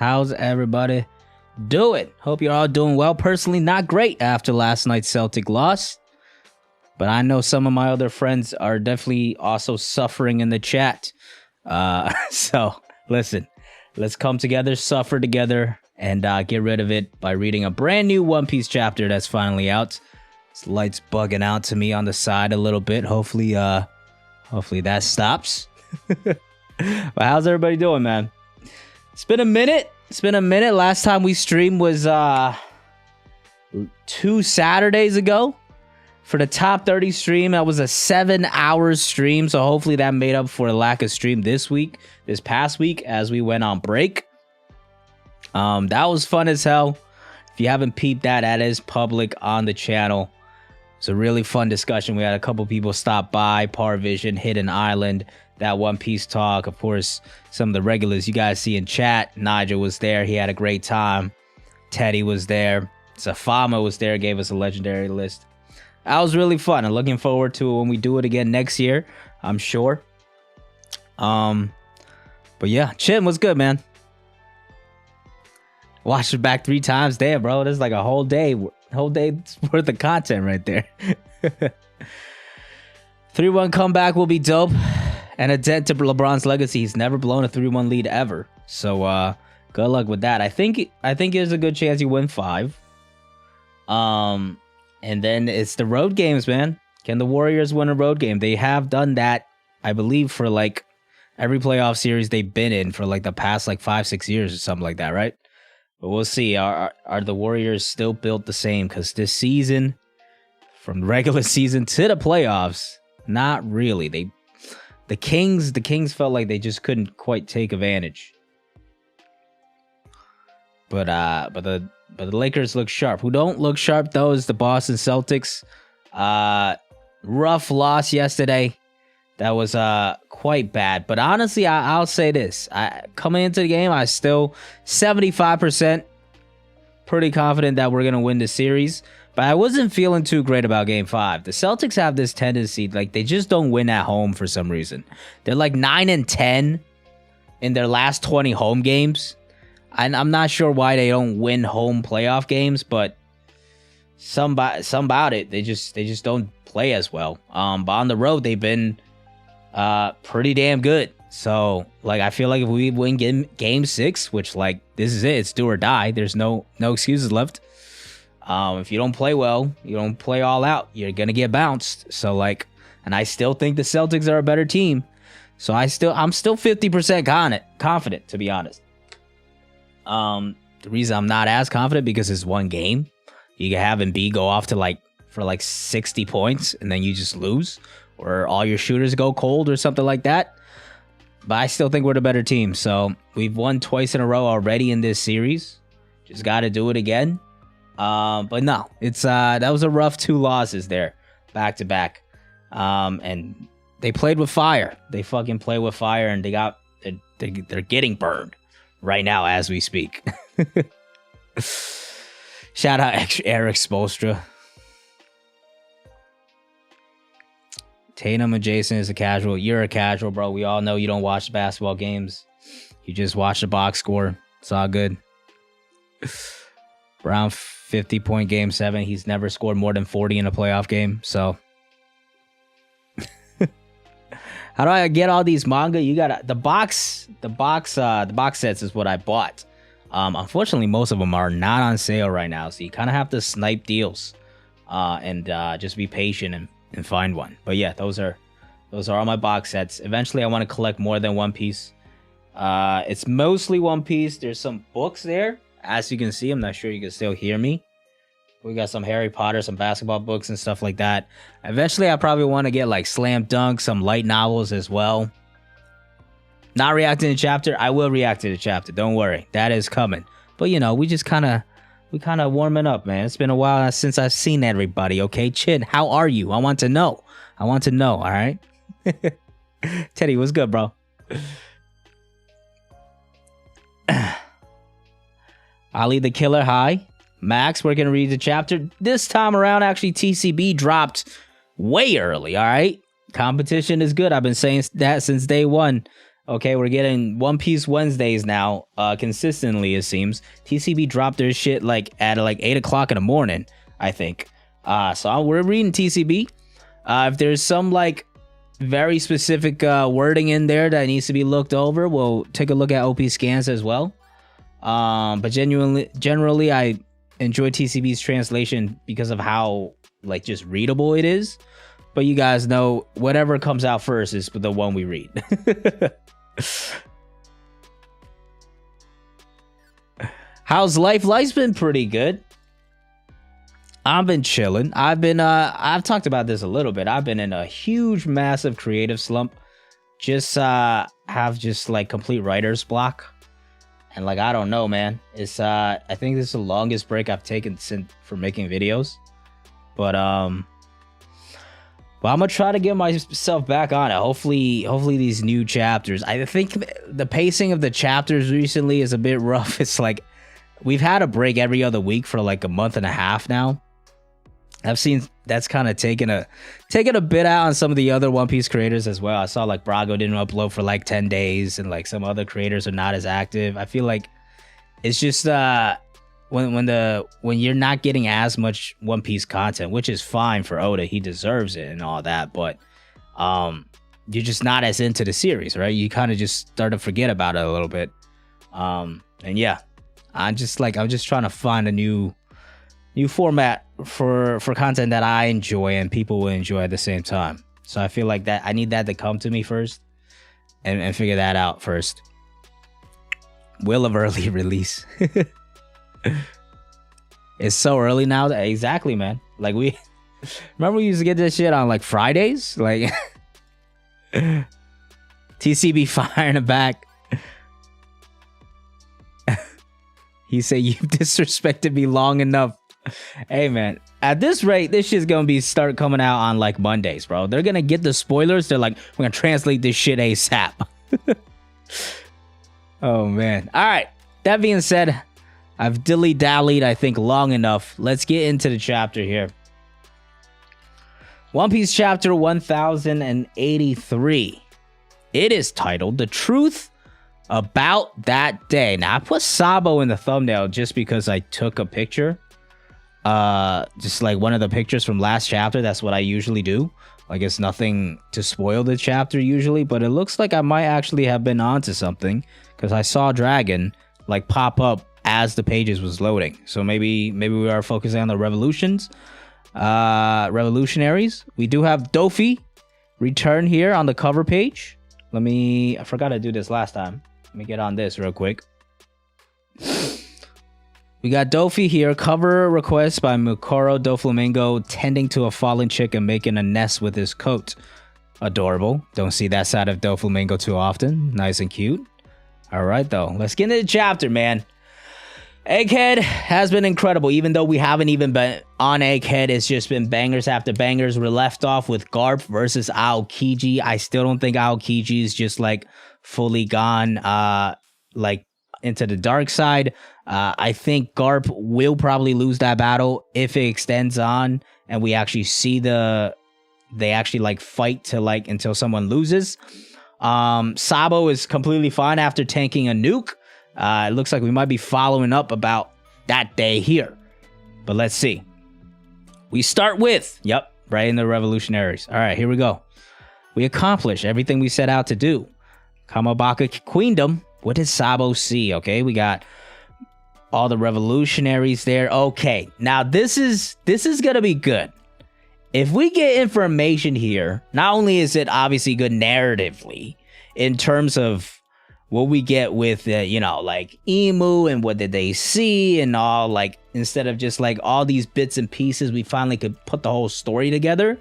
How's everybody doing? Hope you're all doing well. Personally, not great after last night's Celtic loss. But I know some of my other friends are definitely also suffering in the chat. So, listen, let's come together, suffer together, and get rid of it by reading a brand new One Piece chapter that's finally out. This light's bugging out to me on the side a little bit. Hopefully that stops. But how's everybody doing, man? It's been a minute. Last time we streamed was 2 Saturdays ago. For the top 30 stream, that was a 7-hour stream. So hopefully that made up for the lack of stream this past week, as we went on break. That was fun as hell. If you haven't peeped that is public on the channel. It's a really fun discussion. We had a couple people stop by. Parvision, Hidden Island, that One Piece talk. Of course, some of the regulars you guys see in chat. Nigel was there. He had a great time. Teddy was there. Zafama was there. Gave us a legendary list. That was really fun. I'm looking forward to it when we do it again next year, I'm sure. But yeah, Chin, what's good, man? Watched it back 3 times. Damn, bro. This is like a whole day's worth of content right there. 3-1 comeback will be dope. And a dent to LeBron's legacy. He's never blown a 3-1 lead ever. So good luck with that. I think there's a good chance you win 5. And then it's the road games, man. Can the Warriors win a road game? They have done that, I believe, for like every playoff series they've been in for like the past like 5-6 years or something like that, right? But we'll see. Are the Warriors still built the same? Because this season, from the regular season to the playoffs, not really. The Kings felt like they just couldn't quite take advantage. But the Lakers look sharp. Who don't look sharp, though, is the Boston Celtics. Rough loss yesterday. That was quite bad. But honestly, I'll say this. Coming into the game, I still 75% pretty confident that we're going to win the series. But I wasn't feeling too great about Game 5. The Celtics have this tendency, like, they just don't win at home for some reason. They're like 9-10 in their last 20 home games. And I'm not sure why they don't win home playoff games, but some about it, they just don't play as well. But on the road, they've been pretty damn good. So, like, I feel like if we win game 6, which, like, this is it, it's do or die. There's no excuses left. If you don't play well, you don't play all out, you're gonna get bounced. So, like, and I still think the Celtics are a better team. So I'm still 50% confident, to be honest. The reason I'm not as confident because it's one game. You can have Embiid go off to for 60 points and then you just lose, or all your shooters go cold or something like that. But I still think we're the better team. So we've won twice in a row already in this series. Just got to do it again. But no, it's that was a rough 2 losses there, back to back. And they played with fire. They fucking play with fire, and they're getting burned right now as we speak. Shout out Eric Spoelstra. Tatum and Jason is a casual. You're a casual, bro. We all know you don't watch basketball games. You just watch the box score. It's all good. Brown 50-point game 7. He's never scored more than 40 in a playoff game. So how do I get all these manga? You got the box sets is what I bought. Unfortunately, most of them are not on sale right now, so you kind of have to snipe deals, and just be patient and find one. But yeah, those are all my box sets. Eventually, I want to collect more than One Piece. It's mostly One Piece. There's some books there, as you can see. I'm not sure you can still hear me. We got some Harry Potter, some basketball books and stuff like that. Eventually, I probably want to get like Slam Dunk, some light novels as well. Not reacting to the chapter. I will react to the chapter. Don't worry. That is coming. But, you know, we kind of warming up, man. It's been a while since I've seen everybody, okay? Chin, how are you? I want to know. All right? Teddy, what's good, bro? Ali the Killer, hi. Max, we're going to read the chapter. This time around, actually, TCB dropped way early, all right? Competition is good. I've been saying that since day one. Okay, we're getting One Piece Wednesdays now, consistently, it seems. TCB dropped their shit like at like 8 o'clock in the morning, I think. We're reading TCB. If there's some like very specific wording in there that needs to be looked over, we'll take a look at OP scans as well. But generally, I enjoy TCB's translation because of how like just readable it is. But you guys know whatever comes out first is the one we read. How's life? Life's been pretty good. I've been chilling. I've talked about this a little bit. I've been in a huge, massive creative slump. Just have just like complete writer's block. And like, I don't know, man. It's I think this is the longest break I've taken for making videos. But I'm gonna try to get myself back on it. Hopefully these new chapters. I think the pacing of the chapters recently is a bit rough. It's like we've had a break every other week for like a month and a half now. I've seen that's kind of taken a bit out on some of the other One Piece creators as well. I saw like Brago didn't upload for like 10 days, and like some other creators are not as active. I feel like it's just when you're not getting as much One Piece content, which is fine for Oda, he deserves it and all that, but you're just not as into the series, right? You kind of just start to forget about it a little bit. And yeah, I'm just trying to find a new format for content that I enjoy and people will enjoy at the same time. So I feel like that I need that to come to me first and figure that out first. Will of early release. It's so early now. Exactly, man. Like we used to get this shit on like Fridays. Like TCB fire in the back. He said, "You disrespected me long enough." Hey man, at this rate, this shit's gonna start coming out on like Mondays, bro. They're gonna get the spoilers. They're like, we're gonna translate this shit ASAP. Oh man. All right. That being said, I've dilly-dallied, I think, long enough. Let's get into the chapter here. One Piece chapter 1083. It is titled "The Truth About That Day." Now, I put Sabo in the thumbnail just because I took a picture. Just like one of the pictures from last chapter. That's what I usually do. Like, it's nothing to spoil the chapter usually, but it looks like I might actually have been onto something because I saw Dragon like pop up as the pages was loading. So maybe we are focusing on the revolutionaries. We do have Dofi return here on the cover page. I forgot to do this last time. Let me get on this real quick. We got Dofi here. Cover request by Mukoro Doflamingo, tending to a fallen chick and making a nest with his coat. Adorable. Don't see that side of Doflamingo too often. Nice and cute. All right, though. Let's get into the chapter, man. Egghead has been incredible. Even though we haven't even been on Egghead, it's just been bangers after bangers. We're left off with Garp versus Aokiji. I still don't think Aokiji is just like fully gone like into the dark side. I think Garp will probably lose that battle if it extends on and we actually see they actually like fight to like until someone loses. Sabo is completely fine after tanking a nuke. It looks like we might be following up about that day here, but let's see. We start with, right in the revolutionaries. All right, here we go. We accomplished everything we set out to do. Kamabaka Queendom. What did Sabo see? Okay, we got all the revolutionaries there. Okay, now this is gonna be good. If we get information here, not only is it obviously good narratively in terms of what we get with like Emu and what did they see and all, like instead of just like all these bits and pieces, we finally could put the whole story together.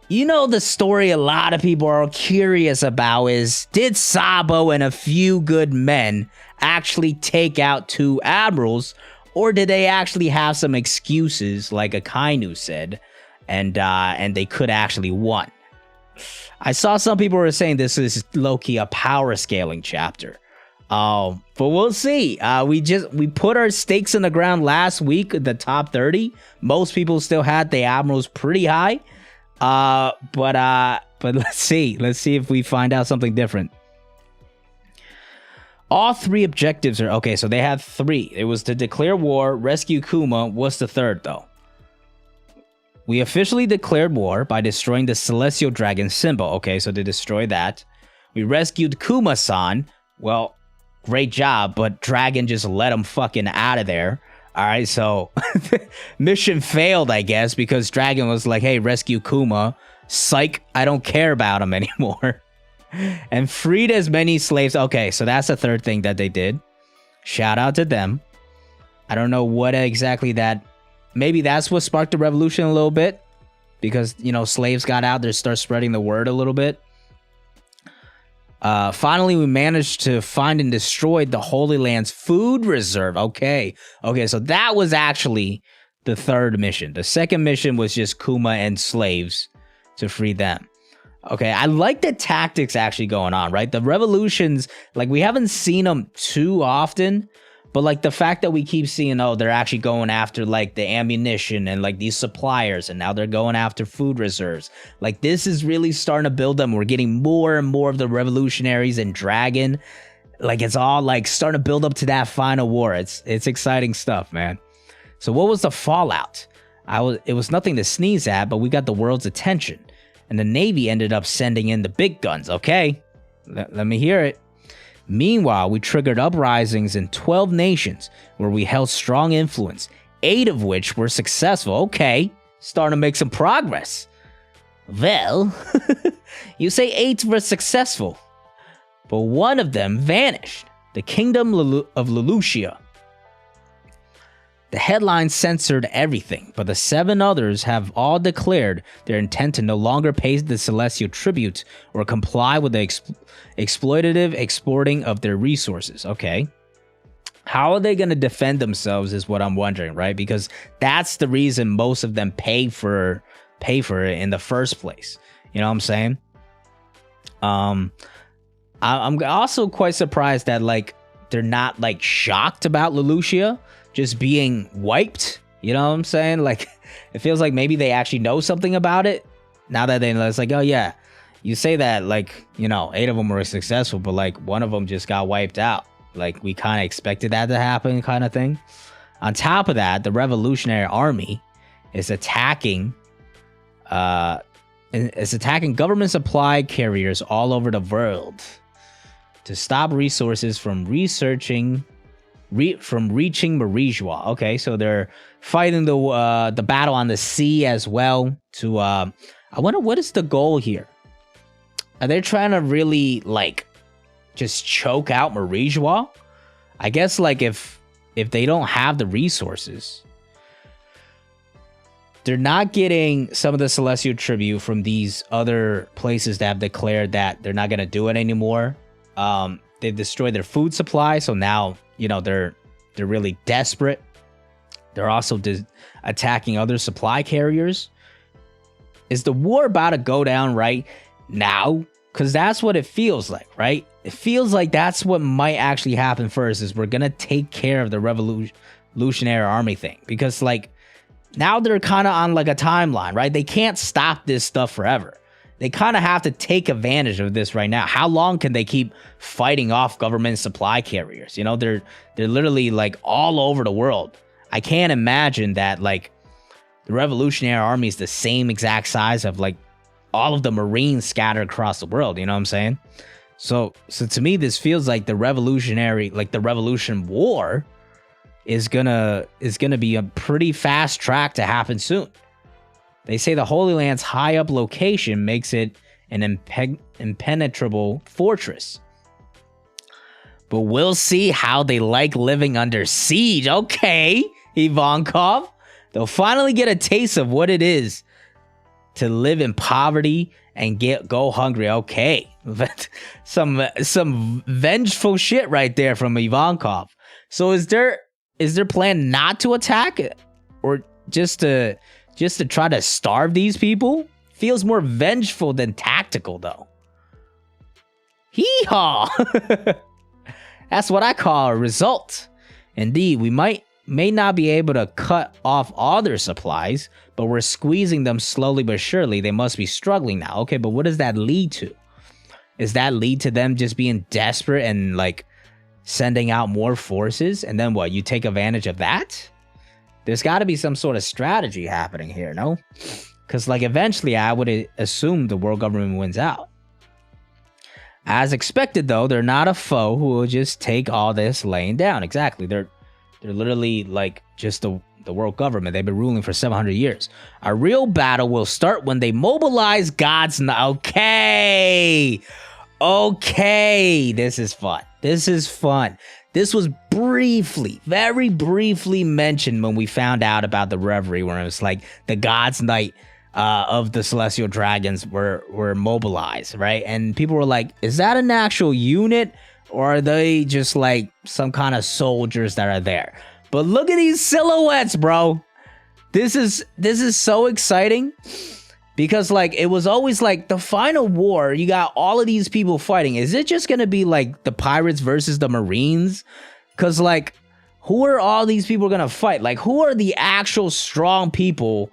The story a lot of people are curious about is, did Sabo and a few good men actually take out two admirals, or did they actually have some excuses like Akainu said, and they could actually won? I saw some people were saying this is low-key a power scaling chapter. But we'll see. We put our stakes in the ground last week, the top 30. Most people still had the admirals pretty high. But let's see if we find out something different. All 3 objectives are okay. So they had 3. It was to declare war, rescue Kuma. What's the third though? We officially declared war by destroying the celestial dragon symbol. Okay, so to destroy that. We rescued Kuma-san. Well, great job, but Dragon just let him fucking out of there. All right, so mission failed, I guess, because Dragon was like, hey, rescue Kuma. Psych, I don't care about him anymore. And freed as many slaves. Okay, so that's the third thing that they did. Shout out to them. I don't know what exactly that... Maybe that's what sparked the revolution a little bit. Because, you know, slaves got out there, start spreading the word a little bit. Finally, we managed to find and destroy the Holy Land's food reserve. Okay, so that was actually the third mission. The second mission was just Kuma and slaves to free them. Okay, I like the tactics actually going on, right? The revolutions, like, we haven't seen them too often, but, like, the fact that we keep seeing, oh, they're actually going after, like, the ammunition and, like, these suppliers, and now they're going after food reserves. Like, this is really starting to build them. We're getting more and more of the revolutionaries and Dragon. Like, it's all, like, starting to build up to that final war. It's exciting stuff, man. So what was the fallout? It was nothing to sneeze at, but we got the world's attention. And the Navy ended up sending in the big guns, okay? Let me hear it. Meanwhile, we triggered uprisings in 12 nations where we held strong influence, 8 of which were successful. Okay, starting to make some progress. Well, you say 8 were successful, but one of them vanished, the Kingdom of Lelucia. The headline censored everything, but the 7 others have all declared their intent to no longer pay the Celestial tribute or comply with the exploitative exporting of their resources. Okay. How are they going to defend themselves is what I'm wondering, right? Because that's the reason most of them pay for it in the first place. You know what I'm saying? I'm also quite surprised that, like, they're not, like, shocked about Lelucia just being wiped. You know what I'm saying? Like, it feels like maybe they actually know something about it. Now that they know, it's like, oh yeah, you say that, like, you know, 8 of them were successful, but, like, one of them just got wiped out. Like, we kind of expected that to happen, kind of thing. On top of that, the Revolutionary Army is attacking government supply carriers all over the world to stop resources from reaching Marijua. Okay, so they're fighting the battle on the sea as well. To I wonder, what is the goal here? Are they trying to really, like, just choke out Marijua? I guess, like, if they don't have the resources, they're not getting some of the Celestial tribute from these other places that have declared that they're not gonna do it anymore. They've destroyed their food supply, so now, you know, they're really desperate. They're also attacking other supply carriers. Is the war about to go down right now? Because that's what it feels like, right? It feels like that's what might actually happen first, is we're going to take care of the Revolutionary Army thing. Because, like, now they're kind of on, like, a timeline, right? They can't stop this stuff forever. They kind of have to take advantage of this right now. How long can they keep fighting off government supply carriers? You know, they're literally, like, all over the world. I can't imagine that, like, the Revolutionary Army is the same exact size of, like, all of the Marines scattered across the world. You know what I'm saying? So to me, this feels like the Revolution War is gonna be a pretty fast track to happen soon. They say the Holy Land's high up location makes it an impenetrable fortress. But we'll see how they like living under siege. Okay, Ivankov. They'll finally get a taste of what it is to live in poverty and go hungry. Okay. some vengeful shit right there from Ivankov. So is their plan not to attack it, or just to try to starve these people? Feels more vengeful than tactical, though. Hee-haw! That's what I call a result. Indeed, we may not be able to cut off all their supplies, but we're squeezing them slowly but surely. They must be struggling now. Okay, but what does that lead to? Does that lead to them just being desperate and, like, sending out more forces, and then what? You take advantage of that? There's got to be some sort of strategy happening here, no? Because, like, eventually I would assume the world government wins out. As expected, though, they're not a foe who will just take all this laying down. Exactly. They're literally, like, just the world government. They've been ruling for 700 years. Our real battle will start when they mobilize God's... Okay! Okay! This is fun. This is fun. This was briefly, very briefly mentioned when we found out about the Reverie, where it was like the God's Night of the Celestial Dragons were mobilized, right? And people were like, is that an actual unit, or are they just like some kind of soldiers that are there? But look at these silhouettes, bro. This is so exciting. Because, like, it was always, like, the final war, you got all of these people fighting. Is it just going to be, like, the pirates versus the Marines? Because, like, who are all these people going to fight? Like, who are the actual strong people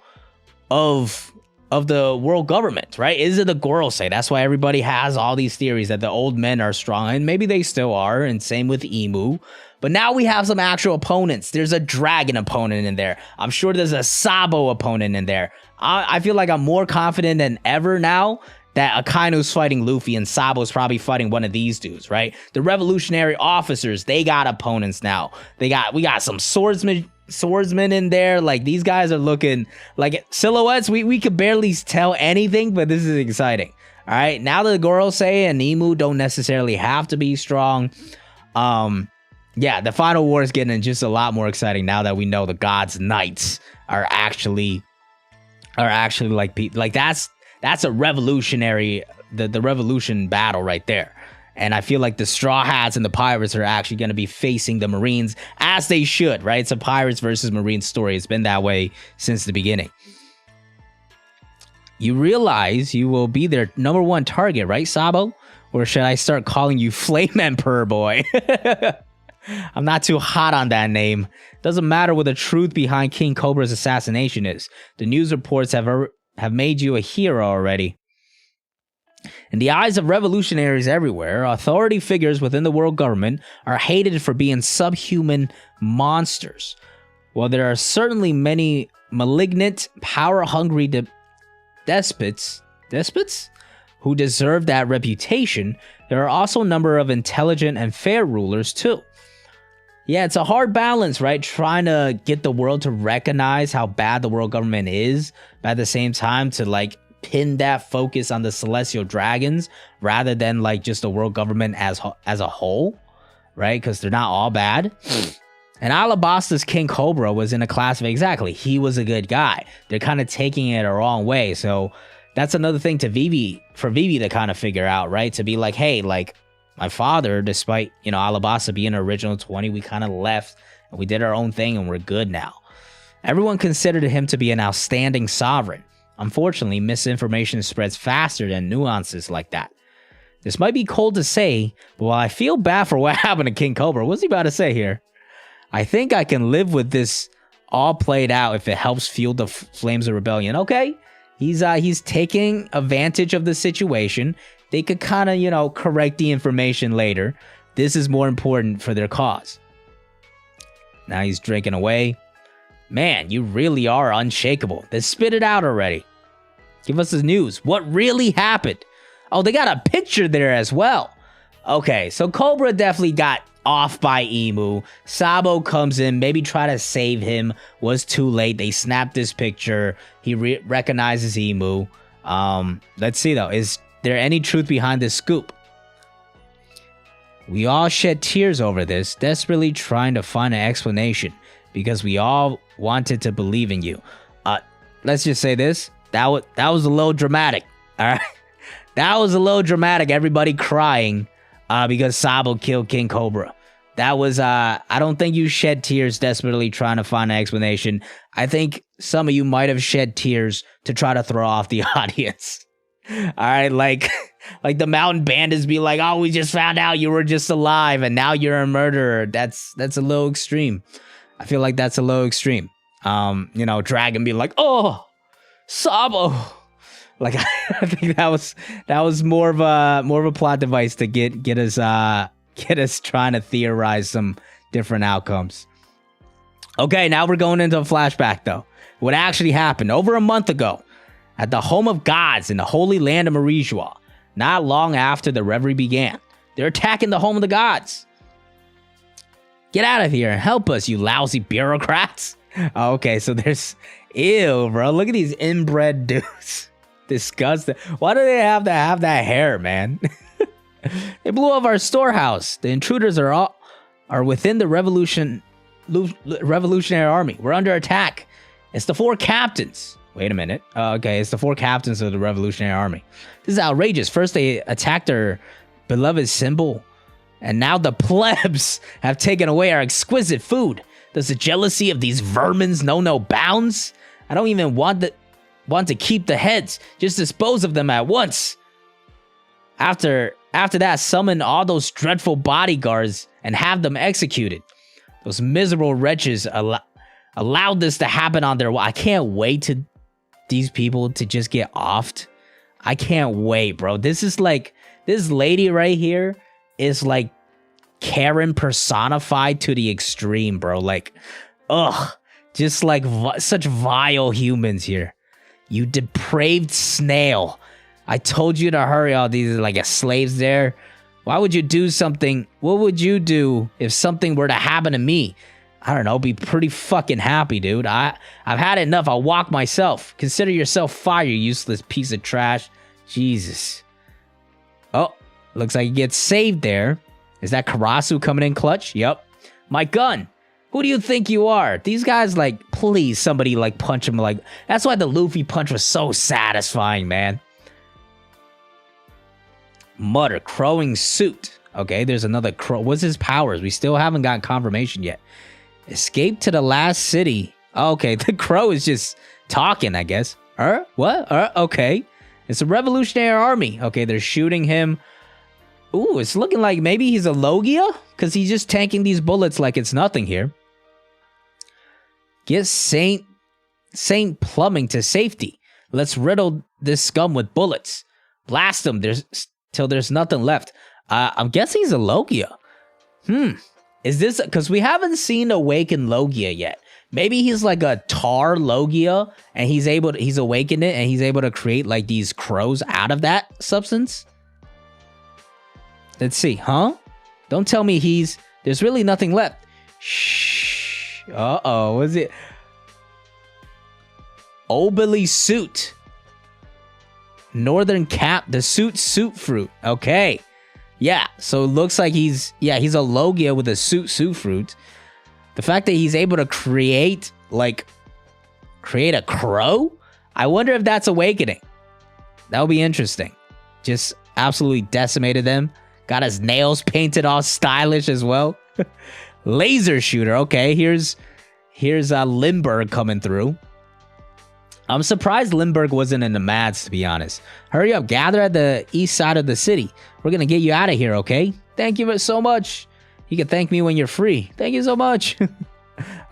of the world government, right? Is it the Gorosei? That's why everybody has all these theories that the old men are strong. And maybe they still are, and same with Emu. But now we have some actual opponents. There's a dragon opponent in there. I'm sure there's a Sabo opponent in there. I feel like I'm more confident than ever now that Akaino's fighting Luffy and Sabo's probably fighting one of these dudes, right? The revolutionary officers, they got opponents now. We got some swordsmen in there. Like, these guys are looking like silhouettes. We could barely tell anything, but this is exciting. All right, now the Gorosei and Emu don't necessarily have to be strong. Yeah, the final war is getting just a lot more exciting now that we know the God's Knights are actually like that's a revolutionary, the revolution battle right there. And I feel like the Straw Hats and the Pirates are actually going to be facing the Marines, as they should, right? It's a Pirates versus Marines story. It's been that way since the beginning. You realize you will be their number one target, right, Sabo? Or should I start calling you Flame Emperor Boy? I'm not too hot on that name. Doesn't matter what the truth behind King Cobra's assassination is. The news reports have made you a hero already. In the eyes of revolutionaries everywhere, authority figures within the world government are hated for being subhuman monsters. While there are certainly many malignant, power-hungry despots who deserve that reputation, there are also a number of intelligent and fair rulers too. Yeah, it's a hard balance, right? Trying to get the world to recognize how bad the world government is, but at the same time to, like, pin that focus on the Celestial Dragons rather than, like, just the world government as a whole, right? Because they're not all bad. And Alabasta's King Cobra was in a class of... Exactly, he was a good guy. They're kind of taking it a wrong way, so that's another thing for Vivi to kind of figure out, right? To be like, hey, like, my father, despite, you know, Alabasta being an original 20, we kind of left and we did our own thing and we're good now. Everyone considered him to be an outstanding sovereign. Unfortunately, misinformation spreads faster than nuances like that. This might be cold to say, but while I feel bad for what happened to King Cobra, what's he about to say here? I think I can live with this all played out if it helps fuel the flames of rebellion. Okay, he's taking advantage of the situation. They could kind of, you know, correct the information later. This is more important for their cause. Now he's drinking away. Man, you really are unshakable. Then spit it out already. Give us the news. What really happened? Oh, they got a picture there as well. Okay, so Cobra definitely got off by Emu. Sabo comes in, maybe try to save him. Was too late. They snapped this picture. He recognizes Emu. Let's see though. Is there any truth behind this scoop? We all shed tears over this, desperately trying to find an explanation because we all wanted to believe in you. Let's just say this. That was a little dramatic. All right. That was a little dramatic. Everybody crying because Sabo killed King Cobra. That was, I don't think you shed tears desperately trying to find an explanation. I think some of you might have shed tears to try to throw off the audience. All right, like the mountain bandits be like, oh, we just found out you were just alive and now you're a murderer. That's a little extreme. I feel like that's a little extreme. You know, Dragon be like, oh, Sabo. Like, I think that was more of a plot device to get us Get us trying to theorize some different outcomes. Okay, now we're going into a flashback, though. What actually happened over a month ago at the home of gods in the holy land of Marijua, not long after the reverie began. They're attacking the home of the gods. Get out of here and help us, you lousy bureaucrats. Okay, so there's... Ew, bro. Look at these inbred dudes. Disgusting. Why do they have to have that hair, man? They blew up our storehouse. The intruders are within the Revolutionary Army. We're under attack. It's the 4 captains. Wait a minute. Okay, it's the 4 captains of the Revolutionary Army. This is outrageous. First, they attacked our beloved symbol, and now the plebs have taken away our exquisite food. Does the jealousy of these vermins know no bounds? I don't even want to keep the heads. Just dispose of them at once. After that, summon all those dreadful bodyguards and have them executed. Those miserable wretches allowed this to happen on their... I can't wait to these people to just get offed. I can't wait, bro. This is like... This lady right here is like Karen personified to the extreme, bro. Like, ugh. Just like such vile humans here. You depraved snail. I told you to hurry. All these like slaves there. Why would you do something? What would you do if something were to happen to me? I don't know. Be pretty fucking happy, dude. I've had enough. I'll walk myself. Consider yourself fired, you useless piece of trash. Jesus. Oh, looks like he gets saved there. Is that Karasu coming in clutch? Yep. My gun. Who do you think you are? These guys, like, please, somebody, like, punch him, like... That's why the Luffy punch was so satisfying, man. Mutter, crowing suit. Okay, there's another crow. What's his powers? We still haven't gotten confirmation yet. Escape to the last city. Okay, the crow is just talking, I guess. What? Okay. It's a revolutionary army. Okay, they're shooting him. Ooh, it's looking like maybe he's a Logia? Because he's just tanking these bullets like it's nothing here. Get Saint Plumbing to safety. Let's riddle this scum with bullets. Blast him till there's nothing left. I'm guessing he's a Logia. Is this... Because we haven't seen Awakened Logia yet. Maybe he's like a Tar Logia, and he's awakened it, and he's able to create like these crows out of that substance. Let's see, huh? Don't tell me there's really nothing left. Shh. Uh-oh, what is it? Obeli suit. Northern cap, the suit fruit. Okay. Yeah, so it looks like he's a Logia with a suit fruit. The fact that he's able to create a crow? I wonder if that's awakening. That would be interesting. Just absolutely decimated them. Got his nails painted all stylish as well. Laser shooter. Okay, here's Lindbergh coming through. I'm surprised Lindbergh wasn't in the Mads, to be honest. Hurry up, gather at the east side of the city. We're gonna get you out of here, okay? Thank you so much. You can thank me when you're free. Thank you so much.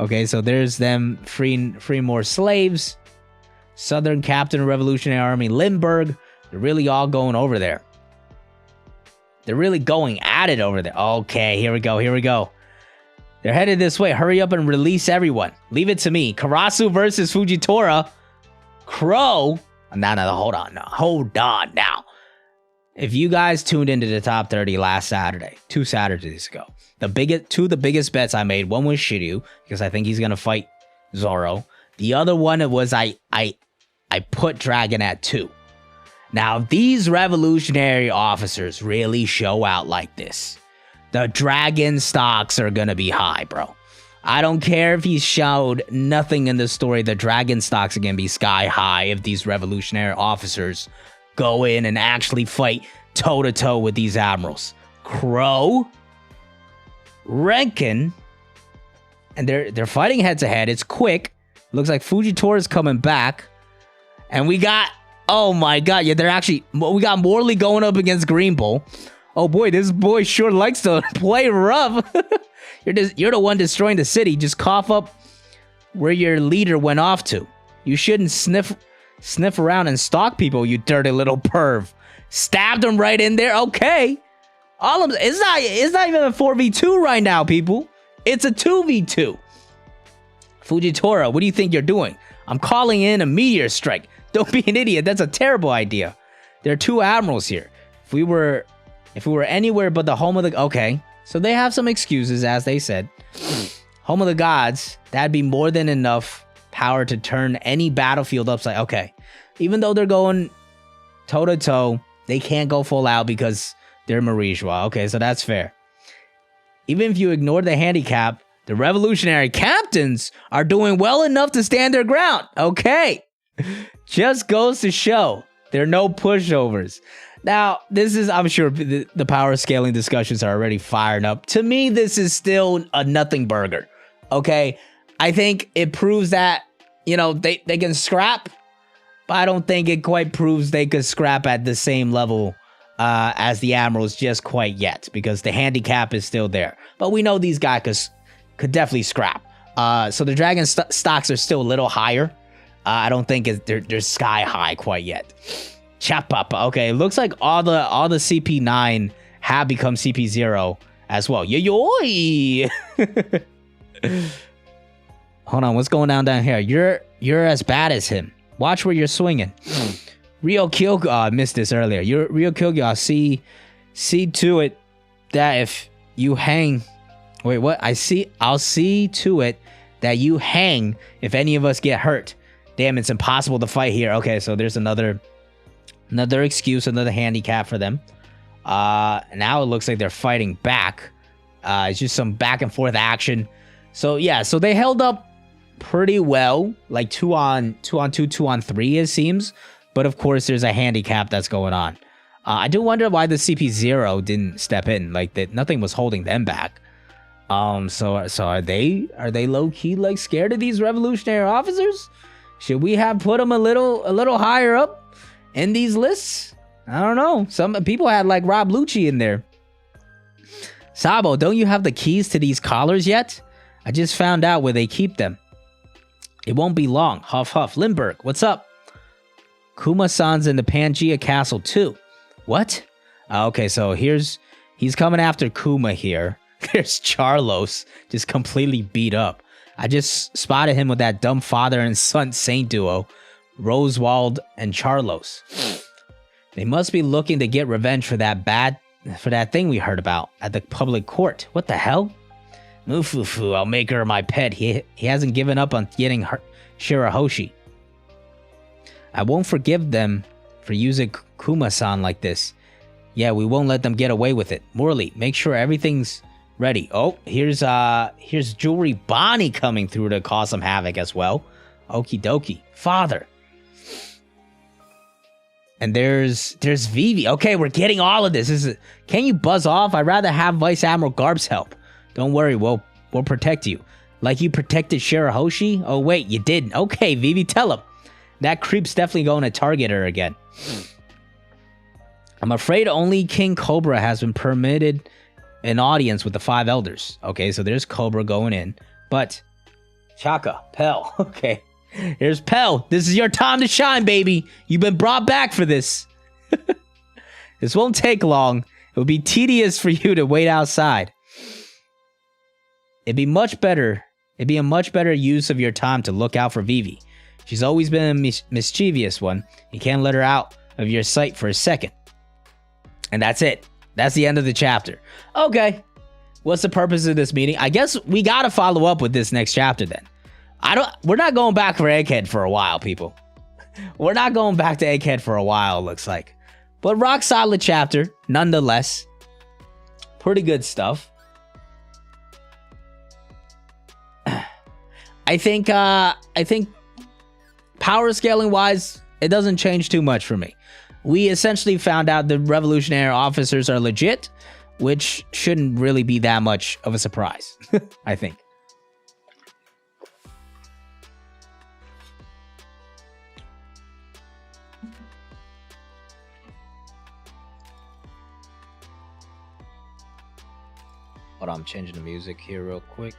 Okay, so there's them free more slaves. Southern Captain Revolutionary Army Lindbergh. They're really all going over there. They're really going at it over there. Okay, here we go. They're headed this way. Hurry up and release everyone. Leave it to me. Karasu versus Fujitora. Crow. No, hold on now. If you guys tuned into the top 30 last Saturday, 2 Saturdays ago, two of the biggest bets I made, one was Shiryu, because I think he's gonna fight Zoro. The other one was I put Dragon at 2. Now, if these revolutionary officers really show out like this, the Dragon stocks are gonna be high, bro. I don't care if he showed nothing in the story, the Dragon stocks are gonna be sky high if these revolutionary officers go in and actually fight toe-to-toe with these admirals. Crow, Renkin, and they're fighting head-to-head. It's quick. Looks like Fujitora is coming back. And we got... Oh my god, yeah, we got Morley going up against Green Bull. Oh boy, this boy sure likes to play rough. You're the one destroying the city. Just cough up where your leader went off to. You shouldn't sniff around and stalk people, you dirty little perv. Stabbed him right in there. Okay. All of them, it's not even a 4v2 right now, people. It's a 2v2. Fujitora, what do you think you're doing? I'm calling in a meteor strike. Don't be an idiot. That's a terrible idea. There are 2 admirals here. If we were anywhere but the home of the... Okay, so they have some excuses, as they said. Home of the gods, that'd be more than enough power to turn any battlefield upside... Okay, even though they're going toe-to-toe, they can't go full out because they're Marijua. Okay, so that's fair. Even if you ignore the handicap, the revolutionary captains are doing well enough to stand their ground. Okay. Just goes to show there are no pushovers. Now, this is, I'm sure the power scaling discussions are already fired up. To me, this is still a nothing burger. Okay. I think it proves that, you know, they can scrap, but I don't think it quite proves they could scrap at the same level as the Admirals just quite yet, because the handicap is still there. But we know these guys could definitely scrap. So the Dragon stocks are still a little higher. I don't think they're sky high quite yet. Chapapa. Okay, it looks like all the CP9 have become CP0 as well. Yoy! Hold on, what's going down here? You're as bad as him. Watch where you're swinging. Ryo Kyogo, I missed this earlier. Ryo Kyogo, I'll see to it that if you hang... Wait, what? I'll see to it that you hang if any of us get hurt. Damn, it's impossible to fight here. Okay, so there's another excuse, another handicap for them. Now it looks like they're fighting back. It's just some back and forth action. So yeah, so they held up pretty well, like 2 on 2, 2 on 3, it seems. But of course, there's a handicap that's going on. I do wonder why the CP0 didn't step in. Like that, nothing was holding them back. So are they low key like scared of these revolutionary officers? Should we have put them a little higher up in these lists? I don't know. Some people had like Rob Lucci in there. Sabo, don't you have the keys to these collars yet? I just found out where they keep them. It won't be long. Huff huff. Limburg, what's up? Kuma-san's in the Pangea Castle too. What? Okay, so he's coming after Kuma here. There's Charlos, just completely beat up. I just spotted him with that dumb father and son saint duo, Roswald and Charlos. They must be looking to get revenge for that thing we heard about at the public court. What the hell? Mufufu, I'll make her my pet. He hasn't given up on getting her Shirahoshi. I won't forgive them for using Kuma-san like this. Yeah, we won't let them get away with it. Morley, make sure everything's ready. Oh, here's Jewelry Bonnie coming through to cause some havoc as well. Okie dokie. Father. And there's Vivi. Okay, we're getting all of this. Can you buzz off? I'd rather have Vice Admiral Garp's help. Don't worry, we'll protect you. Like you protected Shirahoshi? Oh wait, you didn't. Okay, Vivi, tell him. That creep's definitely going to target her again. I'm afraid only King Cobra has been permitted an audience with the 5 elders. Okay, so there's Cobra going in. But, Chaka, Pell, okay. Here's Pell. This is your time to shine, baby. You've been brought back for this. This won't take long. It will be tedious for you to wait outside. It'd be a much better use of your time to look out for Vivi. She's always been a mischievous one. You can't let her out of your sight for a second. And that's it. That's the end of the chapter. Okay. What's the purpose of this meeting? I guess we gotta follow up with this next chapter then. We're not going back for Egghead for a while, people. We're not going back to Egghead for a while, it looks like. But rock solid chapter, nonetheless. Pretty good stuff. I think power scaling wise, it doesn't change too much for me. We essentially found out the revolutionary officers are legit, which shouldn't really be that much of a surprise, I think. Hold on, I'm changing the music here real quick.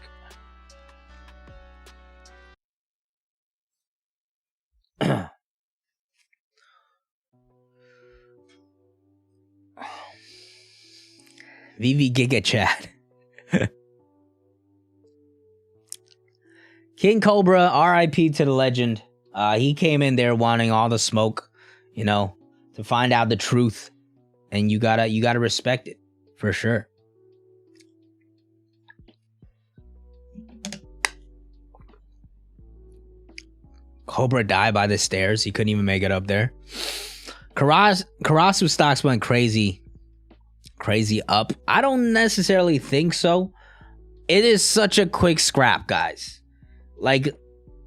VV Giga Chat. King Cobra, RIP to the legend. He came in there wanting all the smoke, you know, to find out the truth. And you gotta respect it, for sure. Cobra died by the stairs. He couldn't even make it up there. Karasu stocks went crazy up. I don't necessarily think so. It is such a quick scrap, guys. Like,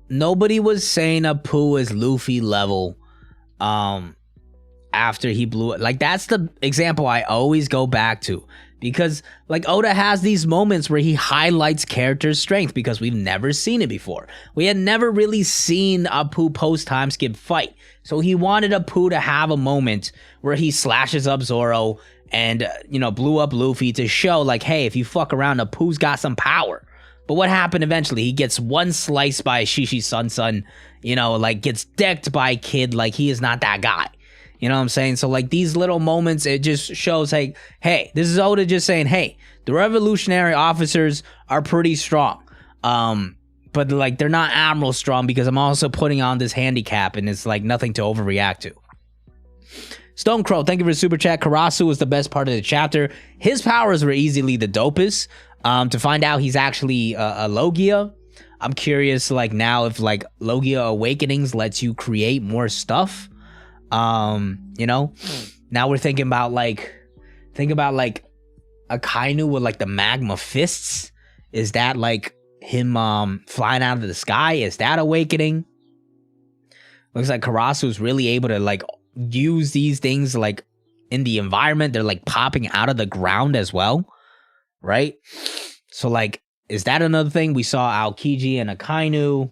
nobody was saying Apu is Luffy level after he blew it. Like, that's the example I always go back to. Because, like, Oda has these moments where he highlights character's strength because we've never seen it before. We had never really seen Apu post-time skip fight. So he wanted Apu to have a moment where he slashes up Zoro and, you know, blew up Luffy to show, like, hey, if you fuck around, Apu's got some power. But what happened eventually? He gets one slice by Shishi Sun, you know, like, gets decked by Kid like he is not that guy. You know what I'm saying? So, like, these little moments, it just shows, like, hey, this is Oda just saying, hey, the revolutionary officers are pretty strong. But, like, they're not Admiral strong because I'm also putting on this handicap and it's, like, nothing to overreact to. Stone Crow, thank you for the super chat. Karasu was the best part of the chapter. His powers were easily the dopest. To find out he's actually a Logia. I'm curious, like, now if, like, Logia Awakenings lets you create more stuff. You know, now we're thinking about like a Kainu with like the magma fists. Is that like him flying out of the sky? Is that awakening? Looks like Karasu's really able to like use these things like in the environment. They're like popping out of the ground as well, right? So like, is that another thing? We saw Aokiji and Akainu.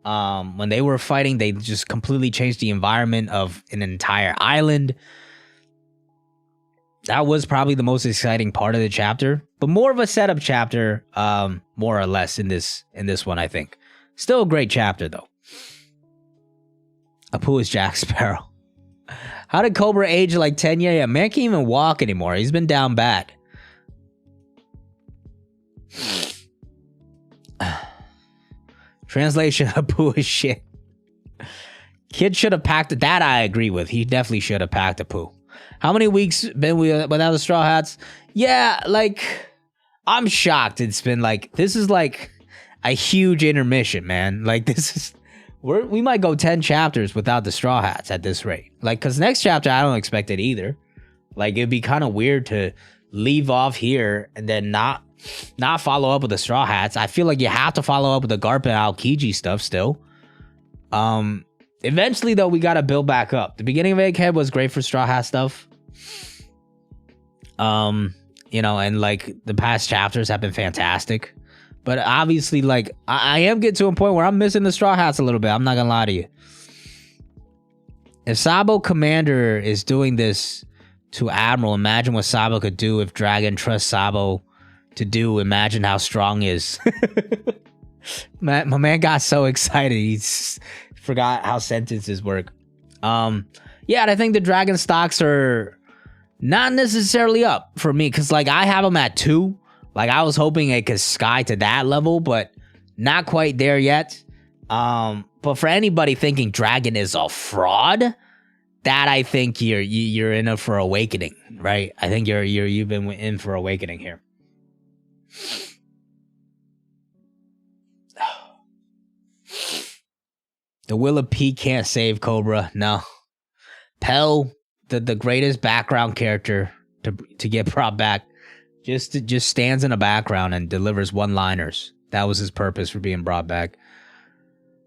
When they were fighting, they just completely changed the environment of an entire island. That was probably the most exciting part of the chapter, but more of a setup chapter, more or less in this one, I think. Still a great chapter though. Apu is Jack Sparrow. How did Cobra age like 10 years? Yeah, man can't even walk anymore. He's been down bad. Translation, Apu is shit. Kid should have packed it. That I agree with. He definitely should have packed Apu. How many weeks been without the Straw Hats? Yeah, like, I'm shocked. It's been like, this is like a huge intermission, man. Like, this is, we might go 10 chapters without the Straw Hats at this rate. Like, because next chapter, I don't expect it either. Like, it'd be kind of weird to leave off here and then not follow up with the Straw Hats. I feel like you have to follow up with the Garp and Aokiji stuff still. Eventually, though, we got to build back up. The beginning of Egghead was great for Straw Hat stuff. You know, and like the past chapters have been fantastic. But obviously, like, I am getting to a point where I'm missing the Straw Hats a little bit. I'm not gonna lie to you. If Sabo Commander is doing this to Admiral, imagine what Sabo could do if Dragon trusts Sabo to do. Imagine how strong he is. My man got so excited he forgot how sentences work. Yeah, and I think the Dragon stocks are not necessarily up for me because like I have them at 2. Like I was hoping it could sky to that level, but not quite there yet. But for anybody thinking Dragon is a fraud, that I think you're in for awakening, right? I think you've been in for awakening here. The Will of P can't save Cobra. No. Pell, the greatest background character to get brought back, just stands in the background and delivers one-liners. That was his purpose for being brought back.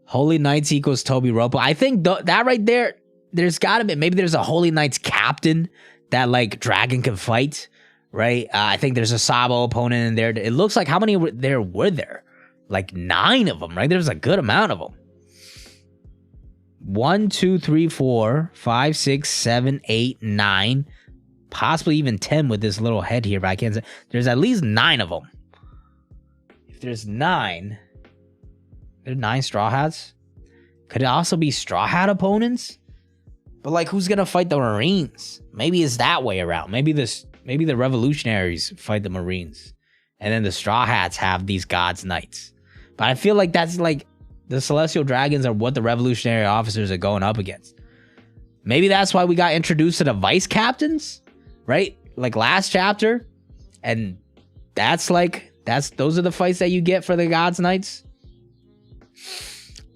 Holy Knights equals Toby Ropo. I think that right there, there's got to be, maybe there's a Holy Knights captain that like Dragon can fight, right? I think there's a Sabo opponent in there. It looks like how many were there? Like 9 of them, right? There's a good amount of them. 1, 2, 3, 4, 5, 6, 7, 8, 9, possibly even 10 with this little head here, but I can't say. There's at least 9 of them. If there's 9, there's 9 Straw Hats. Could it also be Straw Hat opponents? But like, who's gonna fight the Marines? Maybe it's that way around. Maybe this Maybe the Revolutionaries fight the Marines. And then the Straw Hats have these God's Knights. But I feel like that's like the Celestial Dragons are what the Revolutionary officers are going up against. Maybe that's why we got introduced to the Vice Captains, right? Like last chapter. And those are the fights that you get for the God's Knights.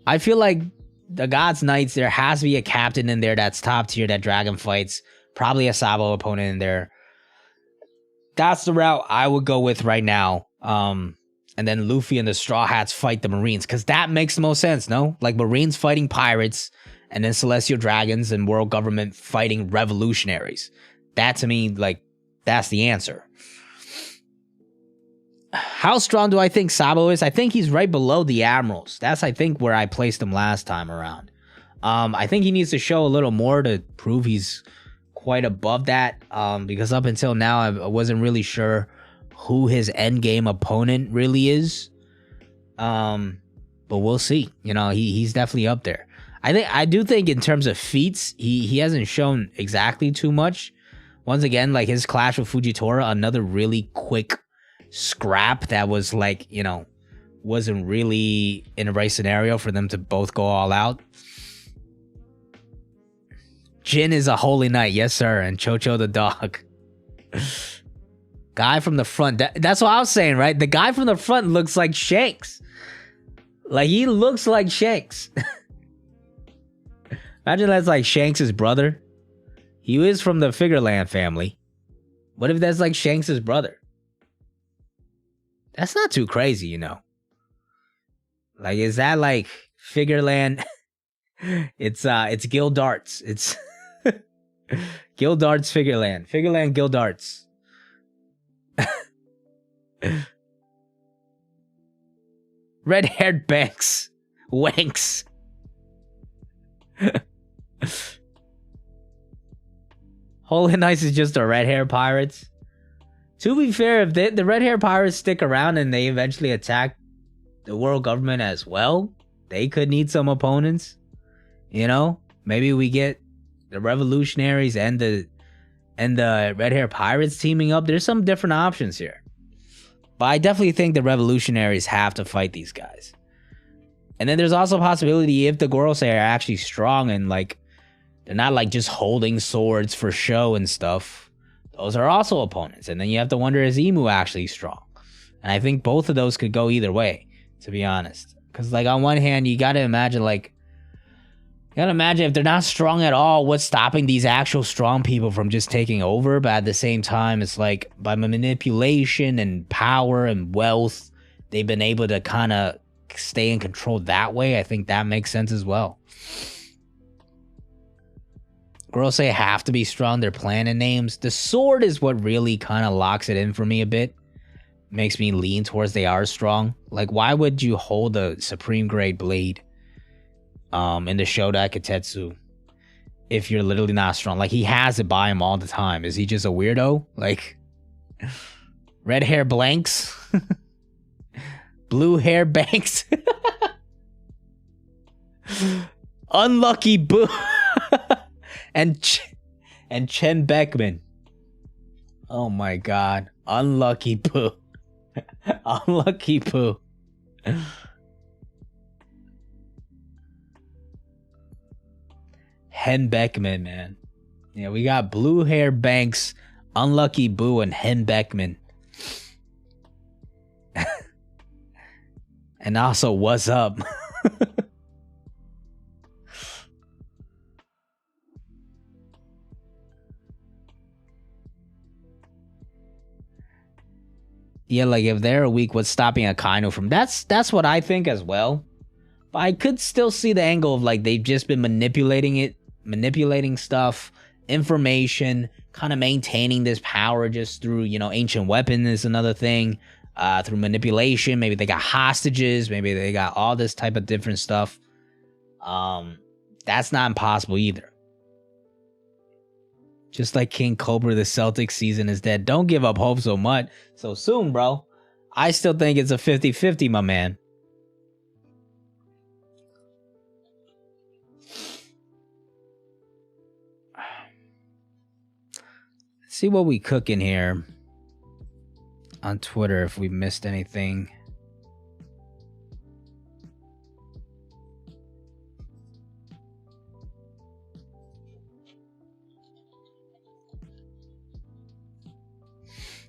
I feel like the God's Knights, there has to be a captain in there that's top tier that Dragon fights. Probably a Sabo opponent in there. That's the route I would go with right now. And then Luffy and the Straw Hats fight the Marines. Because that makes the most sense, no? Like Marines fighting pirates. And then Celestial Dragons and World Government fighting revolutionaries. That to me, like, that's the answer. How strong do I think Sabo is? I think he's right below the Admirals. That's, I think, where I placed him last time around. I think he needs to show a little more to prove he's quite above that. Because up until now, I wasn't really sure who his endgame opponent really is. But we'll see. You know, he's definitely up there. I do think in terms of feats, he hasn't shown exactly too much. Once again, like his clash with Fujitora, another really quick scrap that was like, you know, wasn't really in the right scenario for them to both go all out. Jin is a holy knight, yes sir, and Chocho the dog. Guy from the front, that's what I was saying, right? The guy from the front looks like Shanks. Like he looks like Shanks. Imagine that's like Shanks' brother. He is from the Figureland family. What if that's like Shanks' brother? That's not too crazy, you know. Like, is that like Figureland? It's JLJarx. It's JLJarx Figureland. Figureland JLJarx. Red-haired Banks. Wanks. Holy Knights is just a red-haired pirates. To be fair, if the red-haired pirates stick around and they eventually attack the world government as well, they could need some opponents. You know, maybe we get the revolutionaries and the red-haired pirates teaming up. There's some different options here. But I definitely think the revolutionaries have to fight these guys. And then there's also a possibility if the Gorosei are actually strong and like they're not like just holding swords for show and stuff. Those are also opponents. And then you have to wonder, is Emu actually strong? And I think both of those could go either way, to be honest. Because like on one hand, you got to imagine if they're not strong at all, what's stopping these actual strong people from just taking over? But at the same time, it's like by manipulation and power and wealth, they've been able to kind of stay in control that way. I think that makes sense as well. Gorosei have to be strong. They're planet names. The sword is what really kind of locks it in for me a bit. Makes me lean towards they are strong. Like, why would you hold a supreme grade blade in the Shodai Katetsu if you're literally not strong? Like, he has it by him all the time. Is he just a weirdo? Like, red hair blanks? Blue hair banks? Unlucky boo. and Chen Beckman. Oh my god. Unlucky poo. Unlucky poo. Hen Beckman, man. Yeah, we got Blue Hair Banks, Unlucky Boo, and Hen Beckman. And also, what's up? Yeah, like if they're weak, what's stopping Akainu from... That's what I think as well. But I could still see the angle of like they've just been manipulating stuff, information, kind of maintaining this power just through, you know, ancient weapon is another thing. Through manipulation, maybe they got hostages, maybe they got all this type of different stuff. That's not impossible either. Just like King Cobra, the Celtics season is dead. Don't give up hope so much so soon, bro. I still think it's a 50-50, my man. Let's see what we cook in here on Twitter if we missed anything.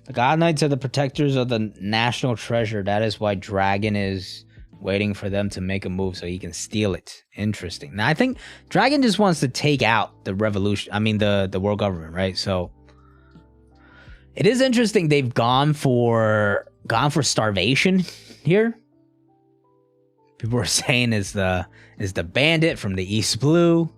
The God Knights are the protectors of the national treasure. That is why Dragon is waiting for them to make a move so he can steal it. Interesting. Now, I think Dragon just wants to take out the revolution. I mean, the world government, right? So it is interesting. They've gone for starvation here. People are saying is the bandit from the East Blue.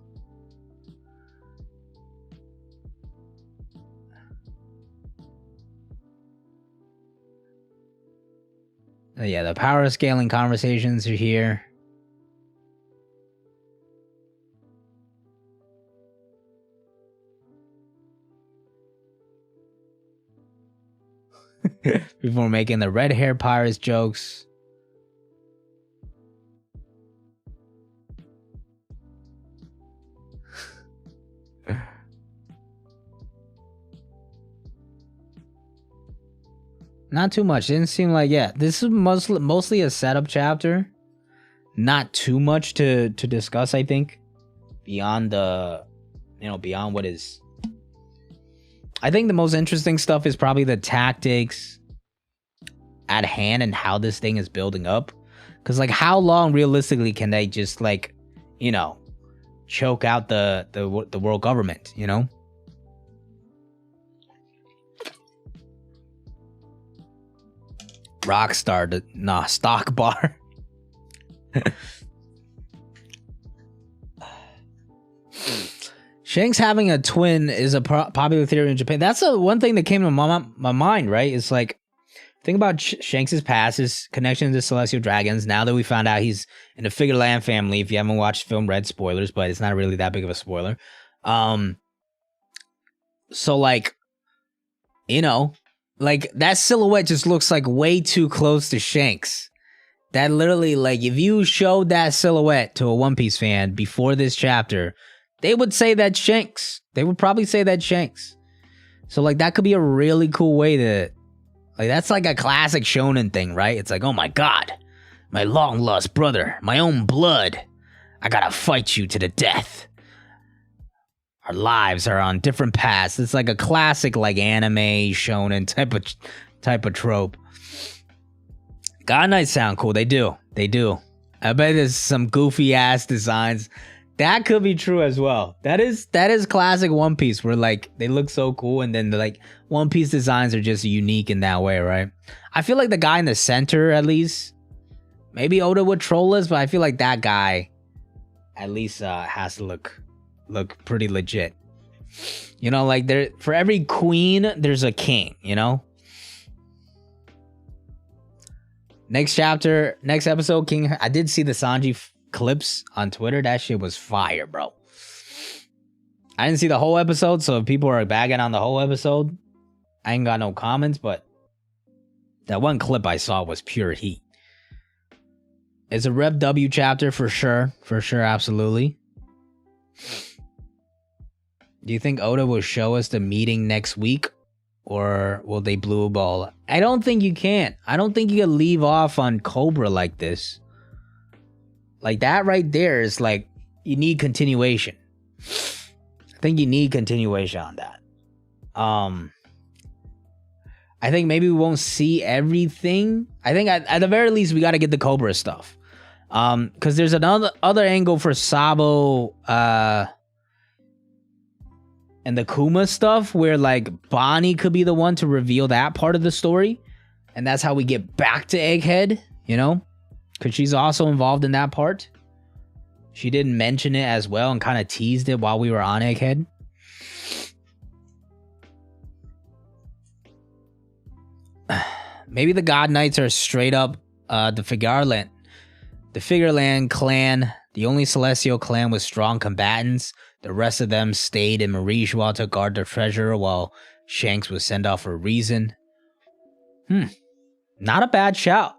Yeah, the power scaling conversations are here. People are making the red hair pirates jokes. Not too much. Didn't seem like, yeah. This is mostly a setup chapter. Not too much to discuss, I think. Beyond beyond what is. I think the most interesting stuff is probably the tactics at hand and how this thing is building up. Because, like, how long realistically can they just, like, choke out the world government, Rockstar, stock bar. Shanks having a twin is a popular theory in Japan. That's one thing that came to my mind, right? It's like, think about Shanks' past, his connection to celestial dragons. Now that we found out he's in the Figureland family, if you haven't watched film, read spoilers, but it's not really that big of a spoiler. So, like, like, that silhouette just looks like way too close to Shanks. That literally, like, if you showed that silhouette to a One Piece fan before this chapter, they would say that's Shanks. They would probably say that's Shanks. So, like, that could be a really cool way to, like, that's like a classic shonen thing, right? It's like, oh my god, my long-lost brother, my own blood. I gotta fight you to the death. Our lives are on different paths. It's like a classic, like, anime shonen type of trope. God Knights sound cool. They do. I bet there's some goofy ass designs. That could be true as well. That is classic One Piece, where, like, they look so cool, and then like One Piece designs are just unique in that way, right? I feel like the guy in the center, at least, maybe Oda would troll us, but I feel like that guy at least has to look pretty legit. Like, there, for every queen there's a king, Next chapter, next episode, King. I did see the Sanji clips on Twitter. That shit was fire, bro. I didn't see the whole episode, so if people are bagging on the whole episode, I ain't got no comments, but that one clip I saw was pure heat. It's a Rev W chapter for sure, absolutely. Do you think Oda will show us the meeting next week, or will they blue ball? I don't think you can. I don't think you can leave off on Cobra like this. Like, that right there is like, you need continuation. I think you need continuation on that. I think maybe we won't see everything. I think at the very least we got to get the Cobra stuff. Because there's other angle for Sabo and the Kuma stuff, where, like, Bonnie could be the one to reveal that part of the story, and that's how we get back to Egghead, because she's also involved in that part. She didn't mention it as well and kind of teased it while we were on Egghead. Maybe the God Knights are straight up the Figureland clan, the only celestial clan with strong combatants. The rest of them stayed in Marijois to guard the treasure while Shanks was sent off for a reason. Not a bad shout.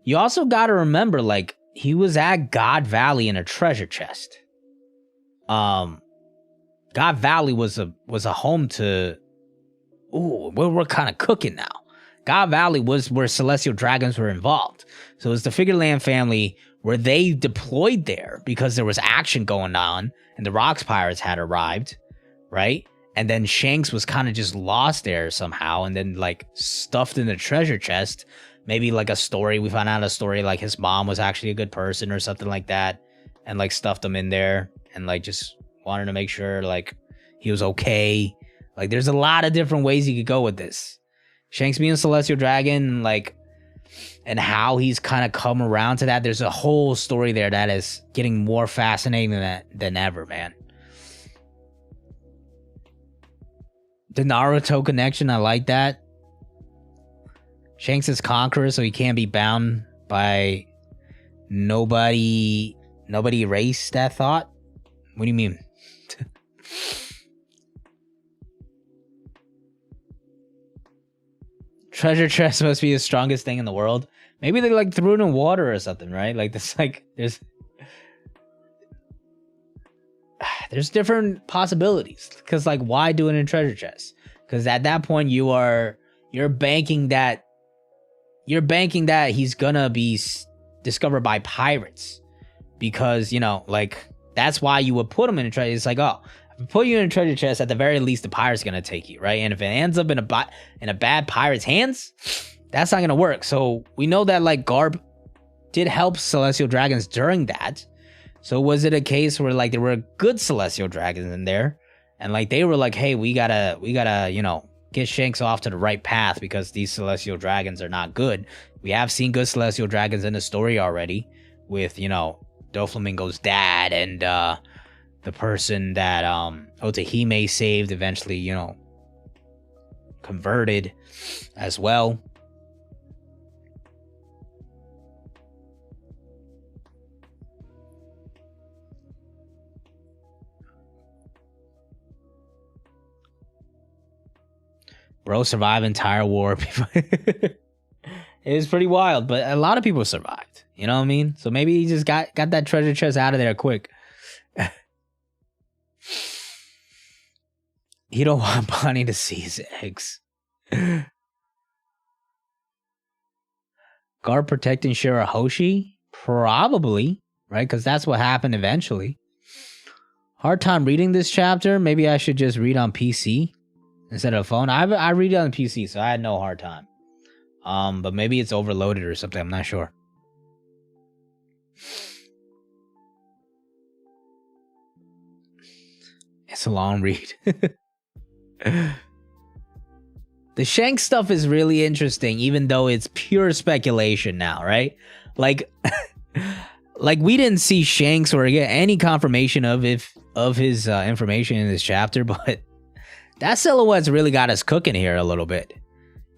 You also gotta remember, like, he was at God Valley in a treasure chest. God Valley was a home to ooh, we're kind of cooking now. God Valley was where celestial dragons were involved. So it's the Figureland family where they deployed there because there was action going on and the Rocks Pirates had arrived, right? And then Shanks was kind of just lost there somehow and then like stuffed in the treasure chest. Maybe like a story, we found out a story like his mom was actually a good person or something like that and like stuffed him in there and like just wanted to make sure like he was okay. Like there's a lot of different ways you could go with this. Shanks being a celestial dragon, like, and how he's kind of come around to that. There's a whole story there that is getting more fascinating than ever, man. The Naruto connection, I like that. Shanks is conqueror, so he can't be bound by nobody erased that thought. What do you mean? Treasure chest must be the strongest thing in the world. Maybe they like threw it in water or something, right? Like this, like there's different possibilities. Because like, why do it in treasure chest? Because at that point you're banking that he's gonna be discovered by pirates. Because like that's why you would put him in a treasure. It's like, oh, if I put you in a treasure chest, at the very least the pirate's gonna take you, right? And if it ends up in a bad pirate's hands, that's not gonna work. So we know that like Garp did help celestial dragons during that. So was it a case where like there were good celestial dragons in there, and like they were like, hey, we gotta get Shanks off to the right path because these celestial dragons are not good. We have seen good celestial dragons in the story already with Doflamingo's dad and the person that Otahime saved eventually, converted as well. Bro survived entire war. It was pretty wild, but a lot of people survived. You know what I mean? So maybe he just got that treasure chest out of there quick. He don't want Bonnie to see his eggs. Garp protecting Shirahoshi? Probably, right? Because that's what happened eventually. Hard time reading this chapter. Maybe I should just read on PC instead of phone. I read it on PC, so I had no hard time. But maybe it's overloaded or something. I'm not sure. It's a long read. The Shanks stuff is really interesting, even though it's pure speculation now, right? Like, like we didn't see Shanks or get any confirmation of his information in this chapter, but that silhouette's really got us cooking here a little bit.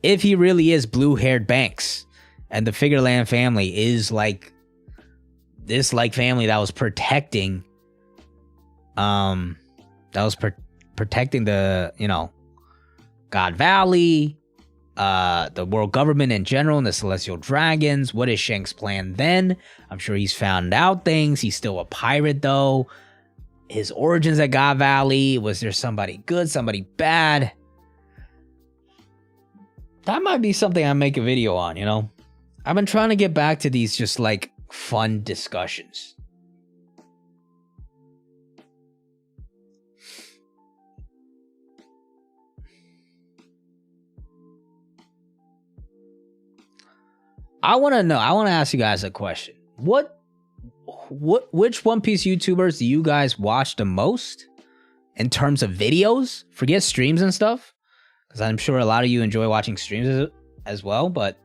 If he really is blue-haired Banks, and the Figureland family is like this family that was protecting, protecting the, God Valley, the world government in general, and the celestial dragons. What is Shanks' plan then? I'm sure he's found out things. He's still a pirate though. His origins at God Valley. Was there somebody good, somebody bad? That might be something I make a video on, I've been trying to get back to these just like fun discussions. I want to ask you guys a question. Which One Piece YouTubers do you guys watch the most in terms of videos? Forget streams and stuff, because I'm sure a lot of you enjoy watching streams as well, but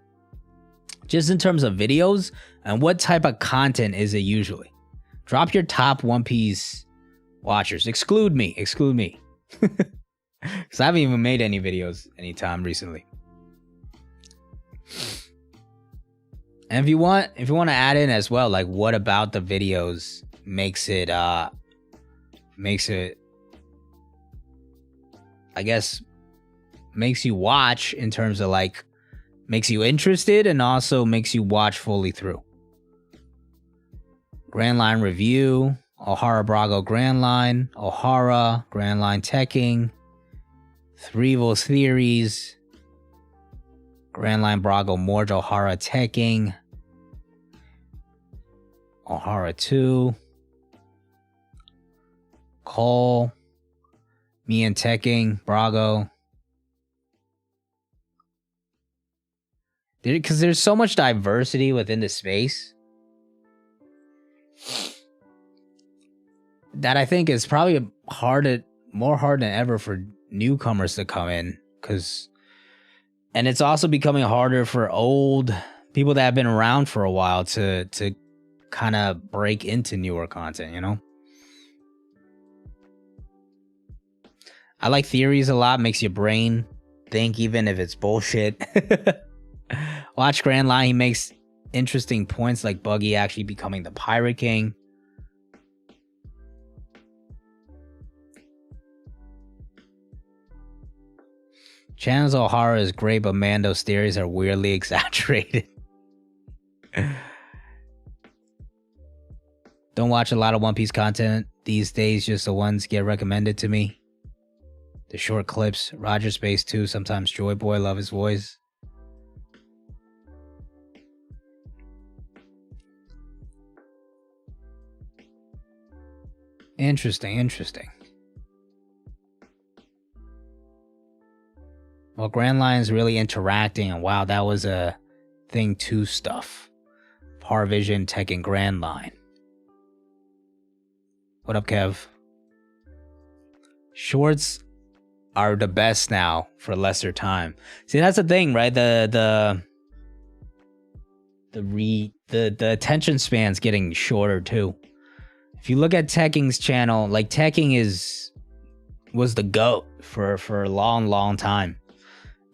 just in terms of videos, and what type of content is it usually? Drop your top One Piece watchers. Exclude me. Because I haven't even made any videos anytime recently. And if you want to add in as well, like what about the videos makes it I guess makes you watch in terms of like makes you interested and also makes you watch fully through. Grand Line Review, O'Hara Brago Grand Line, O'Hara, Grand Line Teching, Threeville's Theories. Grand Line Brago, Morge, O'Hara, Tekking. O'Hara 2. Cole. Me and Tekking, Brago. Because there's so much diversity within the space that I think is probably more hard than ever for newcomers to come in. And it's also becoming harder for old people that have been around for a while to kind of break into newer content, you know? I like theories a lot. Makes your brain think even if it's bullshit. Watch Grand Line. He makes interesting points like Buggy actually becoming the Pirate King. Channel's O'Hara is great, but Mando's theories are weirdly exaggerated. Don't watch a lot of One Piece content these days, just the ones get recommended to me. The short clips, Roger Space 2, sometimes Joy Boy, love his voice. Interesting. Well, Grand Line's really interacting, and wow, that was a thing 2 stuff. Parvision, Tekken, Grand Line. What up, Kev? Shorts are the best now for lesser time. See, that's the thing, right? The attention span's getting shorter too. If you look at Tekking's channel, like Tekking was the GOAT for a long time.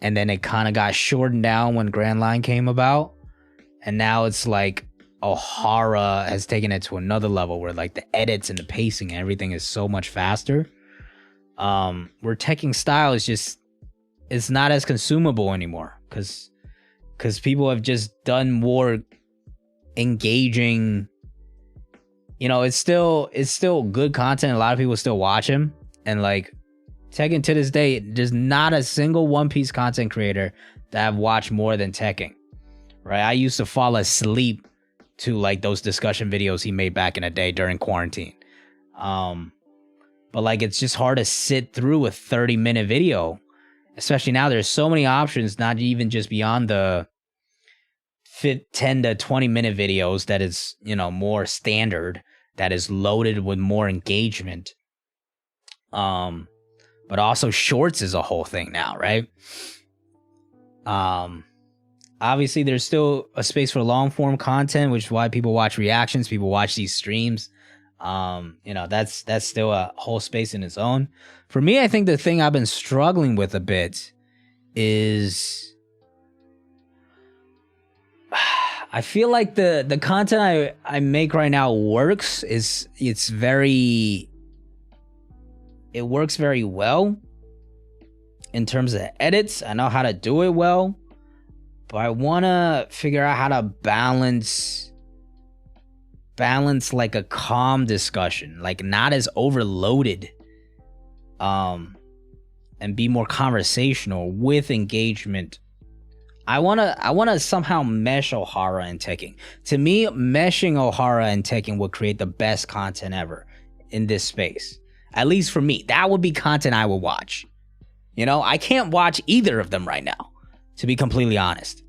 And then it kind of got shortened down when Grand Line came about. And now it's like O'Hara has taken it to another level where like the edits and the pacing and everything is so much faster. Where Tekking's style is just, it's not as consumable anymore. Because people have just done more engaging. You know, it's still good content. A lot of people still watch him. And like Tekken to this day, there's not a single One Piece content creator that I've watched more than Tekking. Right? I used to fall asleep to like those discussion videos he made back in the day during quarantine. But like it's just hard to sit through a 30-minute video. Especially now there's so many options, not even just beyond the 10 to 20-minute videos that is, you know, more standard, that is loaded with more engagement. But also shorts is a whole thing now, right? Obviously there's still a space for long form content, which is why people watch reactions, people watch these streams. You know, that's still a whole space in its own. For me, I think the thing I've been struggling with a bit is I feel like the content I make right now works. It works very well in terms of edits. I know how to do it well, but I want to figure out how to balance like a calm discussion, like not as overloaded, and be more conversational with engagement. I want to somehow mesh O'Hara and Tekking. To me, meshing O'Hara and Tekking would create the best content ever in this space. At least for me, that would be content I would watch. You know, I can't watch either of them right now, to be completely honest.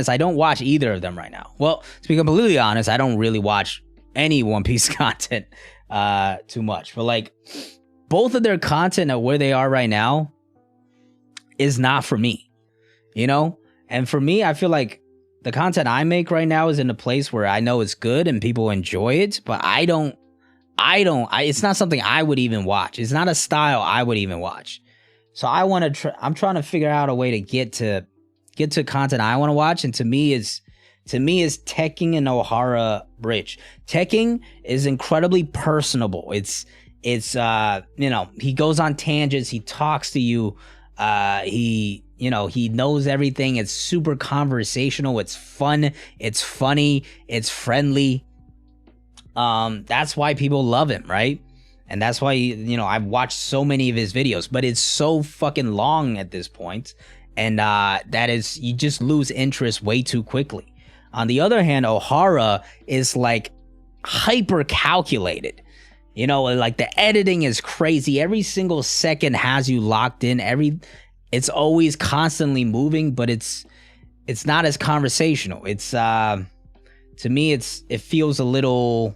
I don't watch either of them right now. Well, to be completely honest, I don't really watch any One Piece content too much. But like, both of their content at where they are right now is not for me, you know? And for me, I feel like the content I make right now is in a place where I know it's good and people enjoy it, but it's not something I would even watch. It's not a style I would even watch. So I'm trying to figure out a way to get to content I want to watch. And to me is Tekking and O'Hara bridge. Tekking is incredibly personable. It's you know, he goes on tangents. He talks to you. He knows everything. It's super conversational. It's fun. It's funny. It's friendly. That's why people love him, right? And that's why, you know, I've watched so many of his videos, but it's so fucking long at this point. And that is, you just lose interest way too quickly. On the other hand, Ohara is like hyper calculated. You know, like the editing is crazy. Every single second has you locked in. It's always constantly moving, but it's not as conversational. It's to me, it feels a little,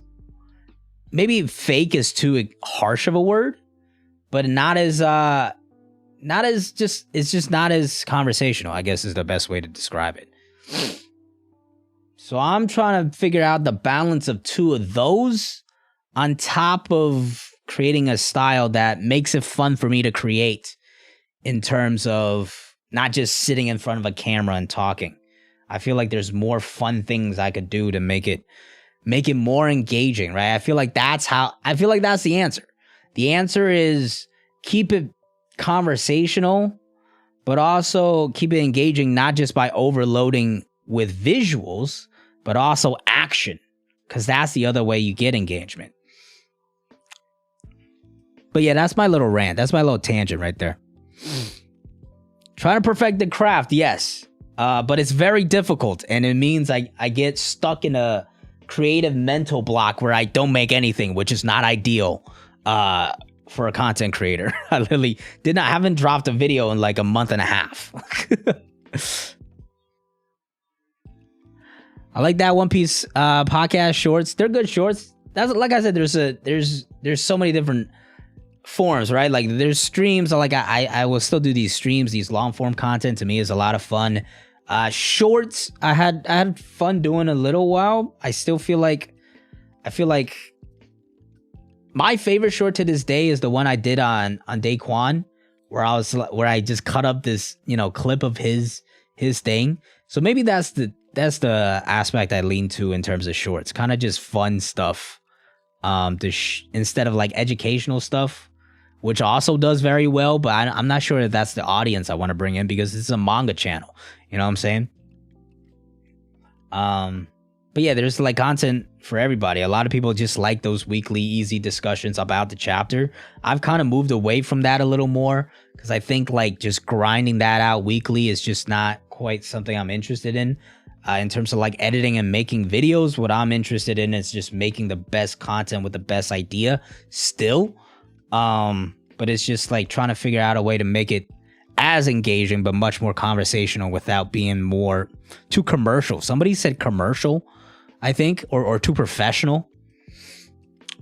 maybe fake is too harsh of a word, but it's just not as conversational, I guess is the best way to describe it. So I'm trying to figure out the balance of two of those on top of creating a style that makes it fun for me to create in terms of not just sitting in front of a camera and talking. I feel like there's more fun things I could do to make it more engaging, right? I feel like that's the answer. The answer is keep it conversational, but also keep it engaging, not just by overloading with visuals, but also action, because that's the other way you get engagement. But yeah, that's my little rant. That's my little tangent right there. Trying to perfect the craft, yes. But it's very difficult, and it means I get stuck in a creative mental block where I don't make anything, which is not ideal for a content creator. I literally haven't dropped a video in like a month and a half. I like that One Piece podcast shorts. They're good shorts. That's, like I said, there's so many different forms, right? Like there's streams. Like I will still do these streams. These long form content to me is a lot of fun. Shorts, I had fun doing a little while. I feel like my favorite short to this day is the one I did on Daquan, where I just cut up this, you know, clip of his thing. So maybe that's the aspect I lean to in terms of shorts, kind of just fun stuff, instead of like educational stuff, which also does very well, but I'm not sure if that's the audience I want to bring in, because it's a manga channel, you know what I'm saying? But yeah, there's like content for everybody. A lot of people just like those weekly easy discussions about the chapter. I've kind of moved away from that a little more, because I think like just grinding that out weekly is just not quite something I'm interested in. In terms of like editing and making videos, what I'm interested in is just making the best content with the best idea still. But it's just like trying to figure out a way to make it as engaging, but much more conversational without being more too commercial. Somebody said commercial, I think, or too professional,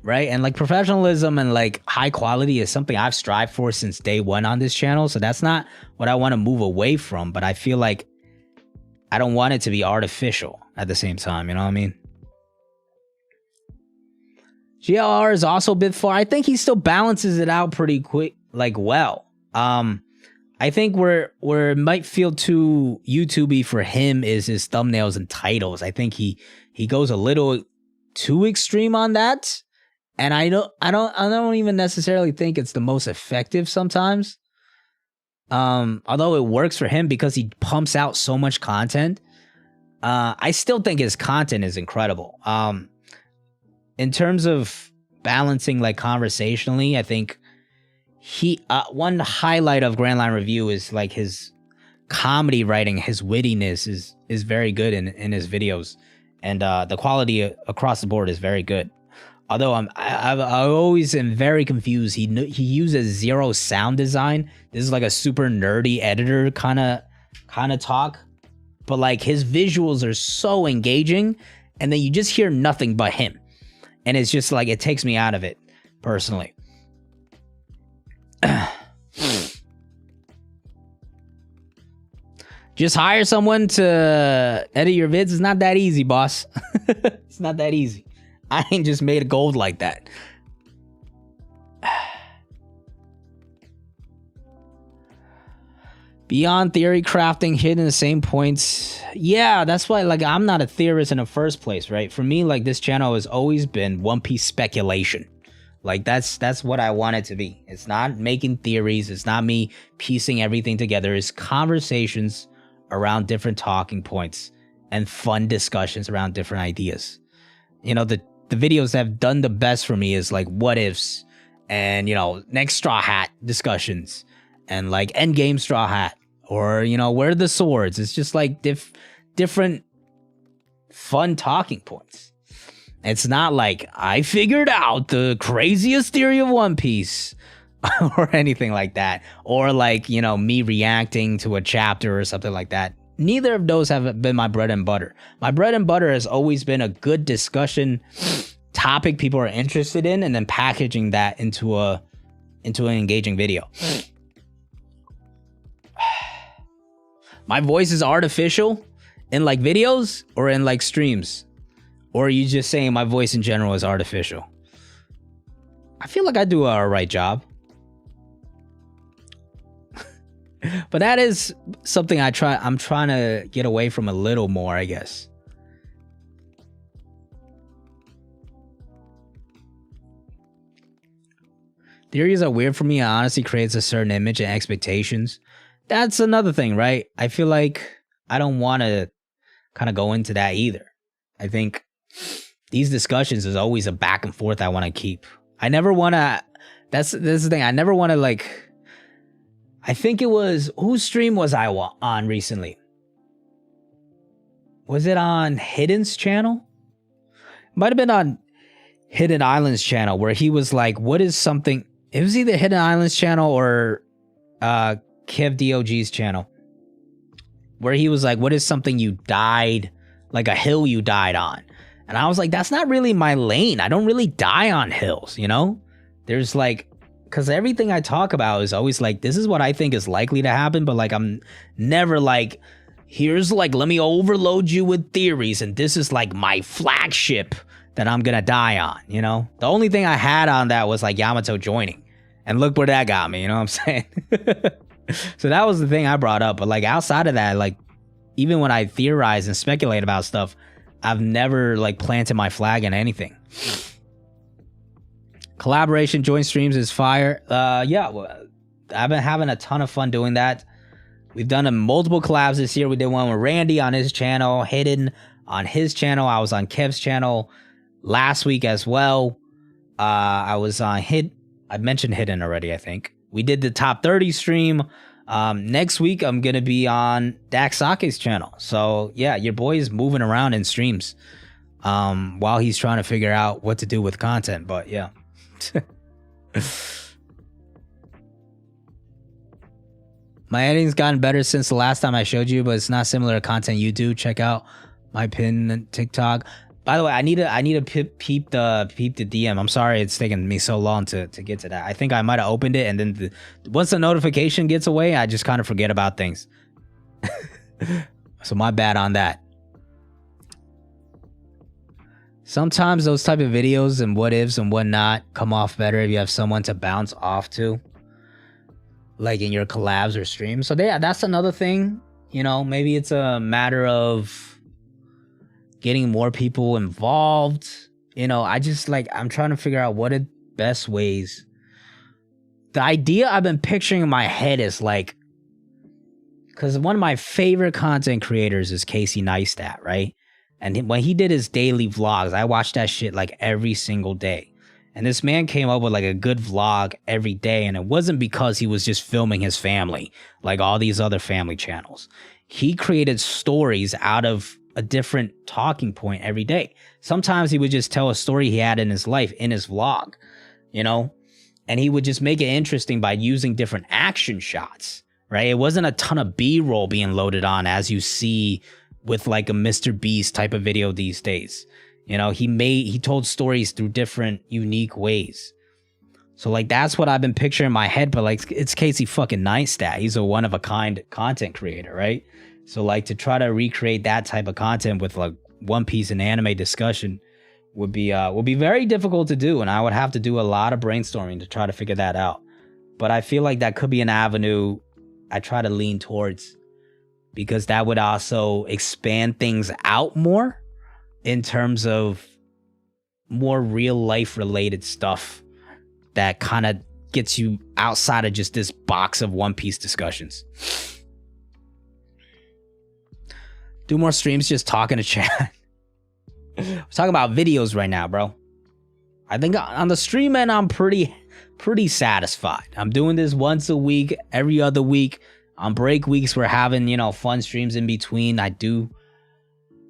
right? And like professionalism and like high quality is something I've strived for since day one on this channel. So that's not what I want to move away from, but I feel like I don't want it to be artificial at the same time, you know what I mean? JLR is also a bit far. I think he still balances it out pretty quick, like well. I think where it might feel too YouTubey for him is his thumbnails and titles. I think he goes a little too extreme on that, and I don't even necessarily think it's the most effective sometimes. Although it works for him because he pumps out so much content, I still think his content is incredible. In terms of balancing like conversationally, I think one highlight of Grand Line Review is like his comedy writing. His wittiness is very good in his videos, and the quality across the board is very good. Although I always am very confused. He uses zero sound design. This is like a super nerdy editor kind of talk, but like his visuals are so engaging, and then you just hear nothing but him, and it's just like it takes me out of it personally. Just hire someone to edit your vids. It's not that easy, boss. It's not that easy. I ain't just made of gold like that. Beyond theory crafting, hitting the same points. Yeah, that's why like I'm not a theorist in the first place, right? For me, like this channel has always been One Piece speculation. Like that's what I want it to be. It's not making theories. It's not me piecing everything together. It's conversations around different talking points and fun discussions around different ideas. You know, the videos that have done the best for me is like what ifs and next Straw Hat discussions, and like Endgame Straw Hat, or where are the swords? It's just like different fun talking points. It's not like I figured out the craziest theory of One Piece or anything like that, or like me reacting to a chapter or something like that. Neither of those have been my bread and butter. My bread and butter has always been a good discussion topic people are interested in, and then packaging that into an engaging video. My voice is artificial in like videos or in like streams, or are you just saying my voice in general is artificial? I feel like I do a right job. But that is something I'm trying to get away from a little more, I guess. Theories are weird for me. It honestly creates a certain image and expectations. That's another thing, right? I feel like I don't want to kind of go into that either. I think these discussions is always a back and forth I want to keep. I never want to, this is the thing. I never want to like, I think it was, whose stream was I on recently? Was it on Hidden's channel? Might have been on Hidden Island's channel, where he was like, what is something, it was either Hidden Island's channel or Kev DOG's channel, where he was like, what is something you died, like a hill you died on? And I was like, that's not really my lane. I don't really die on hills, There's like, because everything I talk about is always like, this is what I think is likely to happen, but like, I'm never like, here's like, let me overload you with theories, and this is like my flagship that I'm gonna die on, The only thing I had on that was like Yamato joining, and look where that got me, you know what I'm saying? So that was the thing I brought up, but like outside of that, like even when I theorize and speculate about stuff, I've never like planted my flag in anything. Collaboration joint streams is fire. Yeah, I've been having a ton of fun doing that. We've done multiple collabs this year. We did one with Randy on his channel, Hidden on his channel. I was on Kev's channel last week as well. I was on I mentioned Hidden already, I think. We did the top 30 stream. Next week, I'm going to be on Daxake's channel. So yeah, your boy is moving around in streams while he's trying to figure out what to do with content. But yeah. My editing's gotten better since the last time I showed you, but it's not similar to content you do. Check out my pin TikTok. By the way, I need to peep the DM. I'm sorry it's taken me so long to get to that. I think I might have opened it, and then once the notification gets away, I just kind of forget about things. So my bad on that. Sometimes those type of videos and what ifs and whatnot come off better if you have someone to bounce off to, like in your collabs or streams. So yeah, that's another thing. Maybe it's a matter of getting more people involved. I just I'm trying to figure out what are the best ways. The idea I've been picturing in my head is like, because one of my favorite content creators is Casey Neistat, right? And when he did his daily vlogs, I watched that shit like every single day. And this man came up with like a good vlog every day. And it wasn't because he was just filming his family like all these other family channels. He created stories out of a different talking point every day. Sometimes he would just tell a story he had in his life in his vlog, and he would just make it interesting by using different action shots, right? It wasn't a ton of B-roll being loaded on as you see with like a Mr. Beast type of video these days. He told stories through different unique ways. So like that's what I've been picturing in my head, but like it's Casey fucking Neistat. He's a one of a kind content creator, right? So like to try to recreate that type of content with like One Piece and anime discussion would be very difficult to do, and I would have to do a lot of brainstorming to try to figure that out. But I feel like that could be an avenue I try to lean towards, because that would also expand things out more in terms of more real life related stuff that kind of gets you outside of just this box of One Piece discussions. Do more streams just talking to chat. We're talking about videos right now, bro. I think on the stream end, I'm pretty pretty satisfied. I'm doing this once a week, every other week. On break weeks, we're having, you know, fun streams in between. I do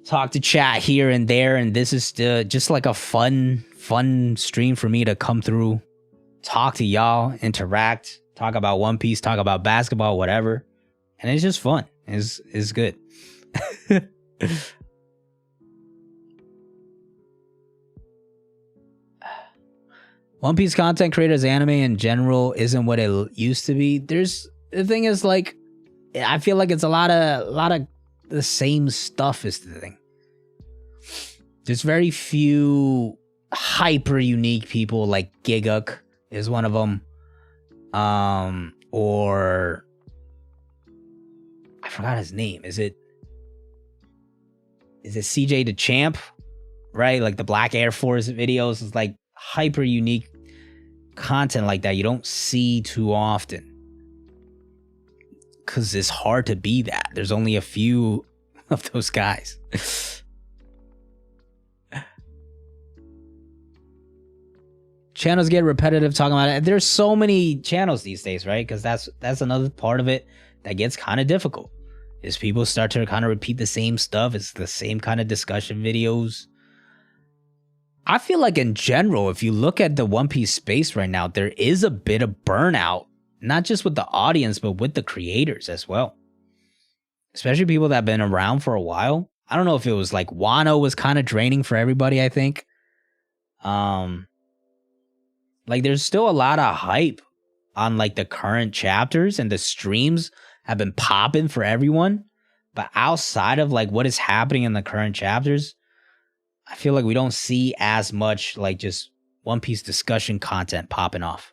talk to chat here and there, and this is just like a fun stream for me to come through, talk to y'all, interact, talk about One Piece, talk about basketball, whatever. And it's just fun. It's good. One Piece content creators, anime in general isn't what it used to be. The thing is, like, I feel like it's a lot of the same stuff is the thing. There's very few hyper unique people, like Giguk is one of them. Or I forgot his name. Is it JLJarx? Right? Like the Black Air Force videos is like hyper unique content like that you don't see too often. Cause it's hard to be that. There's only a few of those guys. Channels get repetitive talking about it. There's so many channels these days, right? Because that's another part of it that gets kind of difficult. Is people start to kind of repeat the same stuff. It's the same kind of discussion videos. I feel like in general, if you look at the One Piece space right now, there is a bit of burnout, not just with the audience, but with the creators as well. Especially people that have been around for a while. I don't know if it was like Wano was kind of draining for everybody, I think. Like there's still a lot of hype on like the current chapters, and the streams have been popping for everyone. But outside of like what is happening in the current chapters, I feel like we don't see as much like just One Piece discussion content popping off.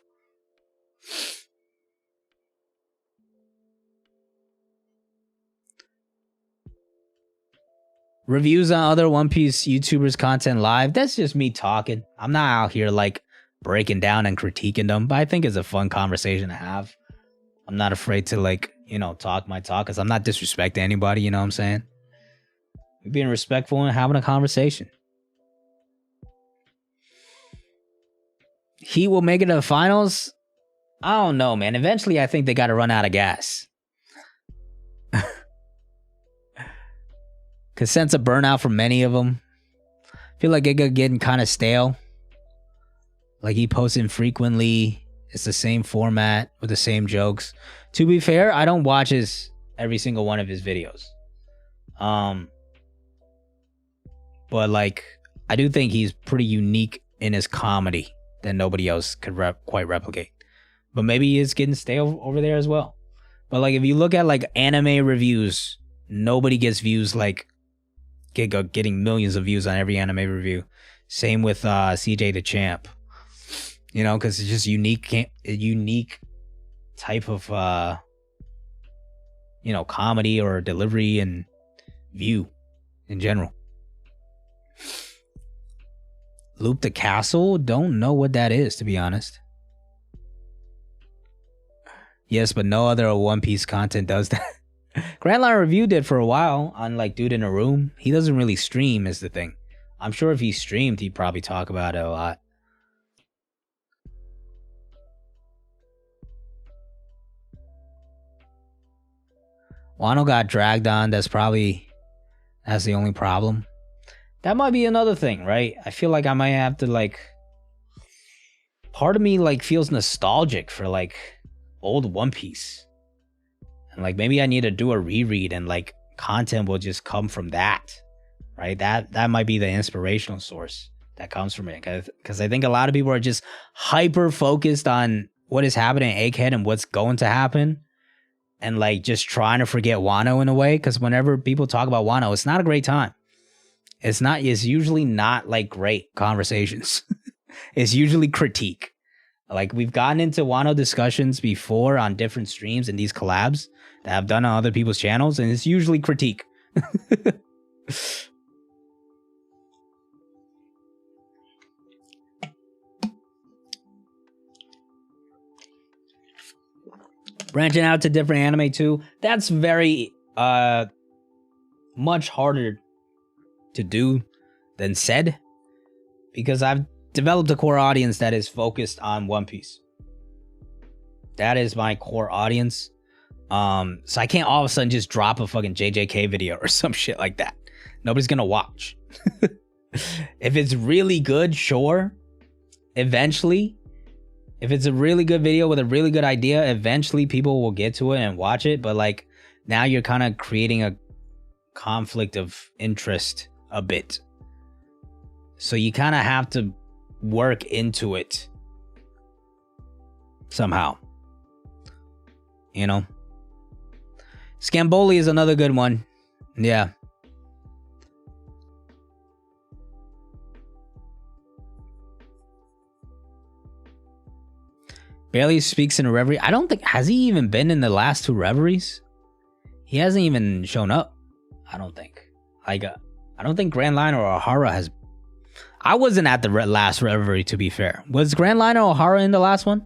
Reviews on other One Piece YouTubers' content live. That's just me talking. I'm not out here like breaking down and critiquing them, but I think it's a fun conversation to have. I'm not afraid to like, you know, talk my talk because I'm not disrespecting anybody, you know what I'm saying? We're being respectful and having a conversation. Heat will make it to the finals? I don't know, man. Eventually, I think they got to run out of gas. Cause sense of burnout from many of them. I feel like it got getting kind of stale. Like he posts infrequently. It's the same format with the same jokes. To be fair, I don't watch every single one of his videos. But like, I do think he's pretty unique in his comedy that nobody else could quite replicate. But maybe he is getting stale over there as well. But like, if you look at like anime reviews, nobody gets views like getting millions of views on every anime review. Same with JLJarx. You know, because it's just a unique type of, you know, comedy or delivery and view in general. Loop the Castle? Don't know what that is, to be honest. Yes, but no other One Piece content does that. Grand Line Review did for a while on like Dude in a Room. He doesn't really stream is the thing. I'm sure if he streamed, he'd probably talk about it a lot. Wano got dragged on. That's the only problem. That might be another thing, right? I feel like I might have to like, part of me like feels nostalgic for like old One Piece. And like maybe I need to do a reread and like content will just come from that, right? That might be the inspirational source that comes from it. Because I think a lot of people are just hyper focused on what is happening in Egghead and what's going to happen. And like just trying to forget Wano in a way. Because whenever people talk about Wano, it's not a great time. It's usually not like great conversations. It's usually critique. Like we've gotten into Wano discussions before on different streams and these collabs that I've done on other people's channels, and it's usually critique. Branching out to different anime too. That's very much harder to do than said, because I've developed a core audience that is focused on One Piece. That is my core audience. So I can't all of a sudden just drop a fucking JJK video or some shit like that. Nobody's gonna watch. If it's really good, sure. Eventually, if it's a really good video with a really good idea, eventually people will get to it and watch it. But like now you're kind of creating a conflict of interest a bit. So you kind of have to work into it somehow. You know? Scamboli is another good one. Yeah. Barely speaks in a reverie. I don't think... Has he even been in the last two reveries? He hasn't even shown up. I don't think. Like, I don't think Grand Line or O'Hara has... I wasn't at the last reverie, to be fair. Was Grand Line or O'Hara in the last one?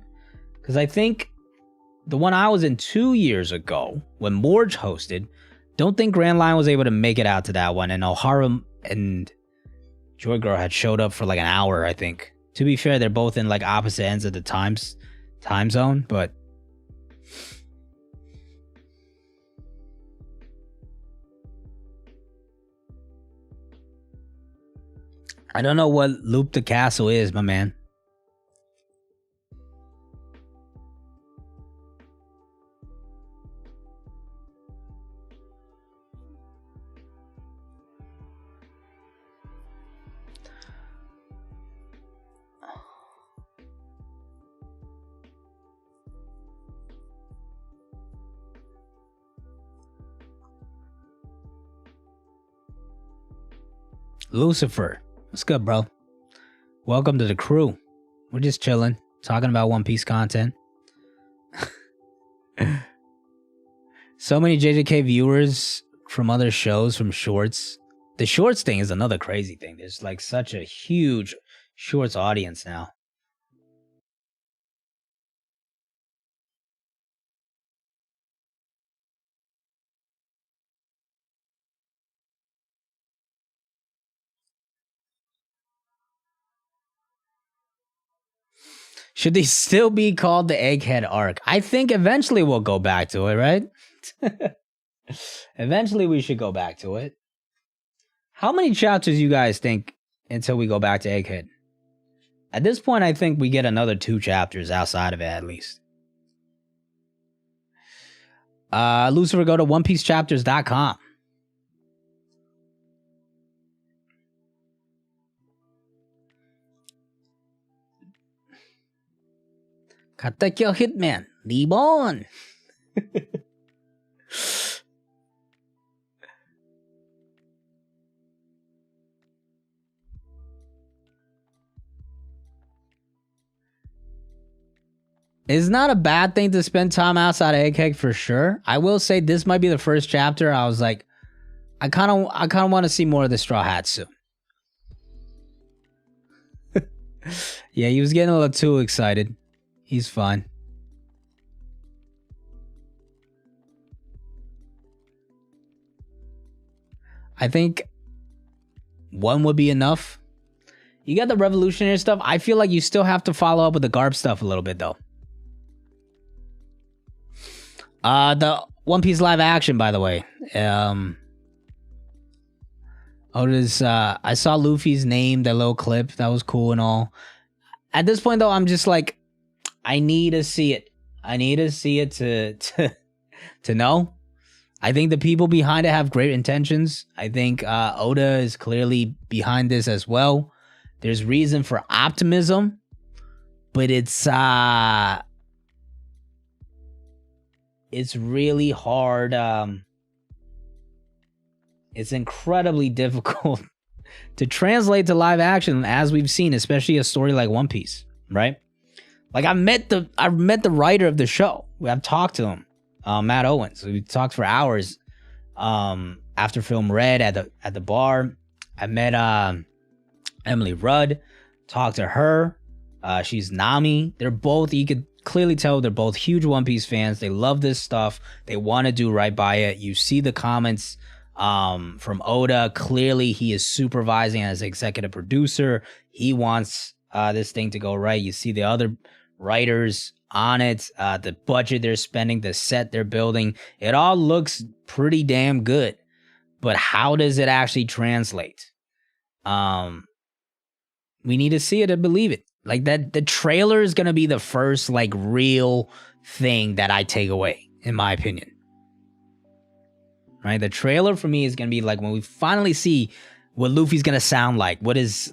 Because I think the one I was in 2 years ago, when Morge hosted, don't think Grand Line was able to make it out to that one. And O'Hara and Joy Girl had showed up for like an hour, I think. To be fair, they're both in like opposite ends of the time zone, but I don't know what Loop the Castle is, my man. Lucifer, what's good, bro? Welcome to the crew. We're just chilling, talking about One Piece content. So many JJK viewers from other shows, from shorts. The shorts thing is another crazy thing. There's like such a huge shorts audience now. Should they still be called the Egghead arc? I think eventually we'll go back to it, right? Eventually we should go back to it. How many chapters you guys think until we go back to Egghead? At this point, I think we get another 2 chapters outside of it at least. Lucifer, go to OnePieceChapters.com. Katekyo Hitman, Libon. It's not a bad thing to spend time outside of Egghead for sure. I will say this might be the first chapter I was like, I kind of want to see more of the Straw Hats soon. Yeah, he was getting a little too excited. He's fine. I think 1 would be enough. You got the revolutionary stuff. I feel like you still have to follow up with the Garb stuff a little bit though. The One Piece live action, by the way. I saw Luffy's name, that little clip. That was cool and all. At this point though, I'm just like, I need to see it. I need to see it to know. I think the people behind it have great intentions. I think Oda is clearly behind this as well. There's reason for optimism, but it's really hard. It's incredibly difficult to translate to live action, as we've seen, especially a story like One Piece, right? Like I've met the writer of the show. I've talked to him, Matt Owens. We talked for hours after film Red at the bar. I met Emily Rudd. Talked to her. She's Nami. They're both, you could clearly tell they're both huge One Piece fans. They love this stuff. They want to do right by it. You see the comments from Oda. Clearly he is supervising as executive producer. He wants this thing to go right. You see the other writers on it. The budget they're spending, the set they're building, it all looks pretty damn good. But how does it actually translate? We need to see it to believe it. Like that, the trailer is gonna be the first like real thing that I take away, in my opinion. Right? The trailer for me is gonna be like when we finally see what Luffy's gonna sound like. What's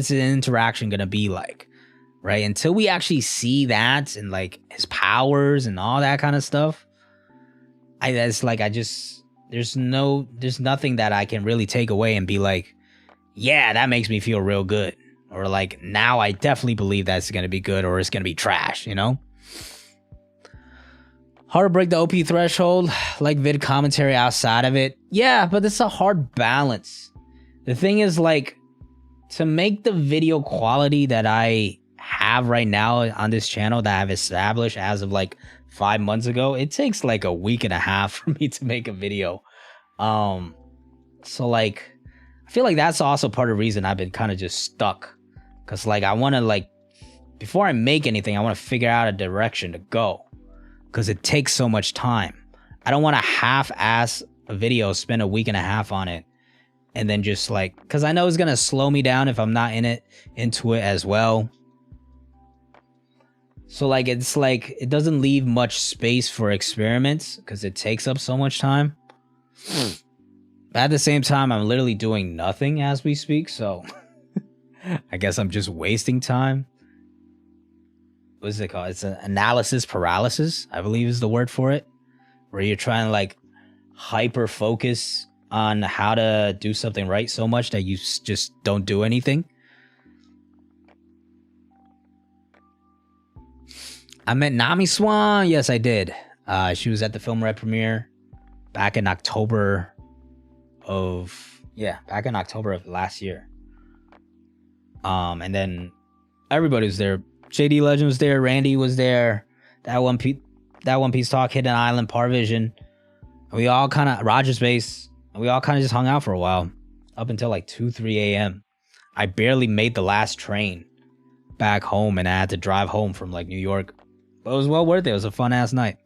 his interaction gonna be like? Right? Until we actually see that and like his powers and all that kind of stuff, there's nothing that I can really take away and be like, yeah, that makes me feel real good. Or like, now I definitely believe that's going to be good or it's going to be trash, you know? Hard to break the OP threshold, like vid commentary outside of it. Yeah, but it's a hard balance. The thing is, like, to make the video quality that I have right now on this channel that I've established as of like 5 months ago, it takes like a week and a half for me to make a video. So like, I feel like that's also part of the reason I've been kind of just stuck. Cause like I want to like, before I make anything, I want to figure out a direction to go. Cause it takes so much time. I don't want to half-ass a video, spend a week and a half on it, and then just like, cause I know it's gonna slow me down if I'm not into it as well. So like, it's like, it doesn't leave much space for experiments because it takes up so much time. But at the same time, I'm literally doing nothing as we speak, so I guess I'm just wasting time. What is it called? It's an analysis paralysis, I believe is the word for it. Where you're trying to like hyper focus on how to do something right so much that you just don't do anything. I met Nami Swan. Yes, I did. She was at the Film Red premiere back in October of last year. And then everybody was there. JD Legend was there. Randy was there. That One Piece Talk, Hidden Island, Parvision. We all kind of, Rogers Base. We all kind of just hung out for a while. Up until like 2, 3 a.m. I barely made the last train back home, and I had to drive home from like New York. But it was well worth it. It was a fun ass night.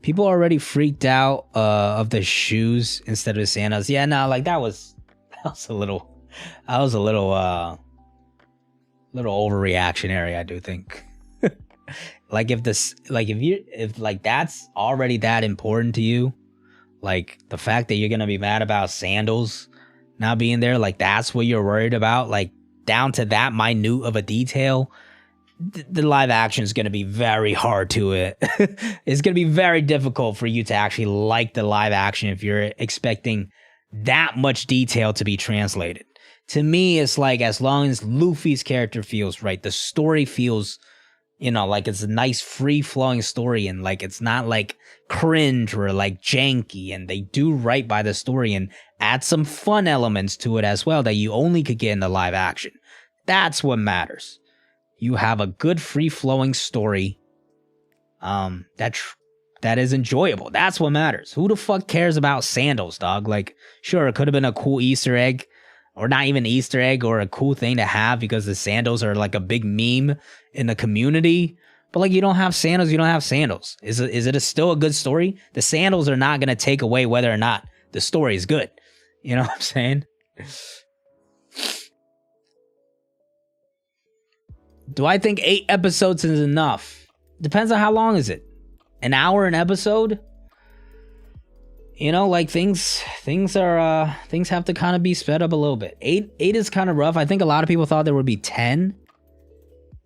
People already freaked out of the shoes instead of the sandals. Yeah, no, like that was a little overreactionary, I do think. Like if that's already that important to you, like the fact that you're gonna be mad about sandals not being there, like that's what you're worried about, like down to that minute of a detail. The live action is going to be very hard to it. It's going to be very difficult for you to actually like the live action if you're expecting that much detail to be translated. To me, it's like, as long as Luffy's character feels right, the story feels, you know, like it's a nice free flowing story, and like it's not like cringe or like janky, and they do right by the story and add some fun elements to it as well that you only could get in the live action. That's what matters. You have a good free-flowing story that is enjoyable. That's what matters. Who the fuck cares about sandals, dog? Like, sure, it could have been a cool Easter egg, or not even Easter egg, or a cool thing to have because the sandals are like a big meme in the community. But like, you don't have sandals, you don't have sandals. Is it still a good story? The sandals are not going to take away whether or not the story is good. You know what I'm saying? Do I think 8 episodes is enough? Depends on how long is it. An hour an episode? You know, like things have to kind of be sped up a little bit. 8 is kind of rough. I think a lot of people thought there would be 10.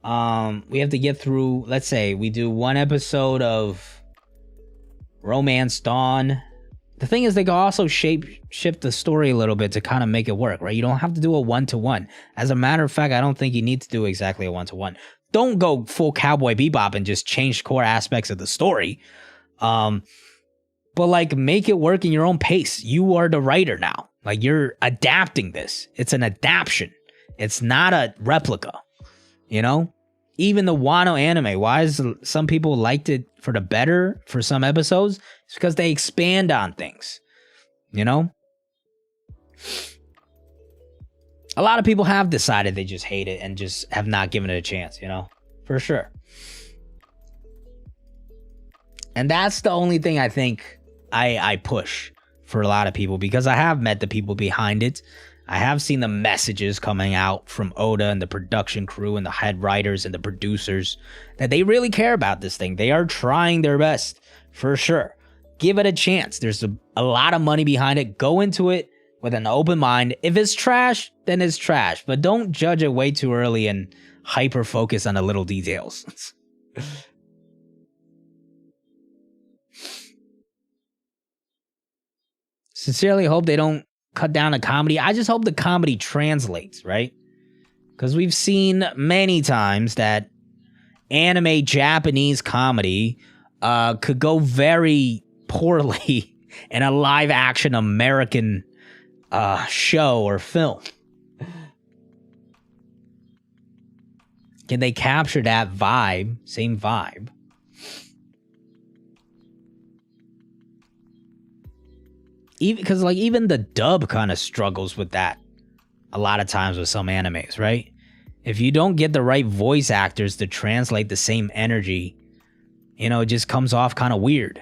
We have to get through, let's say we do 1 episode of Romance Dawn. The thing is, they can also shift the story a little bit to kind of make it work, right? You don't have to do a 1-to-1. As a matter of fact, I don't think you need to do exactly a 1-to-1. Don't go full Cowboy Bebop and just change core aspects of the story. But like, make it work in your own pace. You are the writer now. Like, you're adapting this. It's an adaptation. It's not a replica, you know? Even the Wano anime, why is some people liked it for the better for some episodes? It's because they expand on things, you know? a lot of people have decided they just hate it and just have not given it a chance, you know, for sure. And that's the only thing I think I push for a lot of people, because I have met the people behind it. I have seen the messages coming out from Oda and the production crew and the head writers and the producers that they really care about this thing. They are trying their best, for sure. Give it a chance. There's a lot of money behind it. Go into it with an open mind. If it's trash, then it's trash. But don't judge it way too early and hyper focus on the little details. Sincerely hope they don't cut down the comedy. I just hope the comedy translates, right? Because we've seen many times that anime Japanese comedy could go very poorly in a live action American show or film. Can they capture that vibe, same vibe? Because like even the dub kind of struggles with that a lot of times with some animes, right? If you don't get the right voice actors to translate the same energy, you know, it just comes off kind of weird.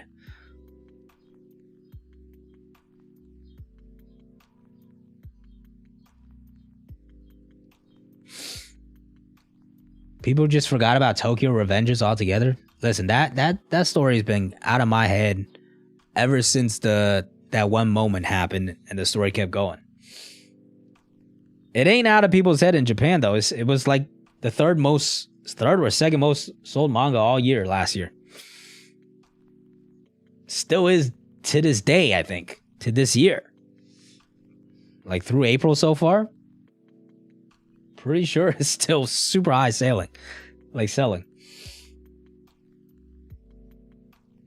People just forgot about Tokyo Revengers altogether. Listen, that story's been out of my head ever since that one moment happened and the story kept going. It ain't out of people's head in Japan though. It was like the third or second most sold manga all year last year. Still is to this day, I think, to this year. Like through April so far. Pretty sure it's still super high selling.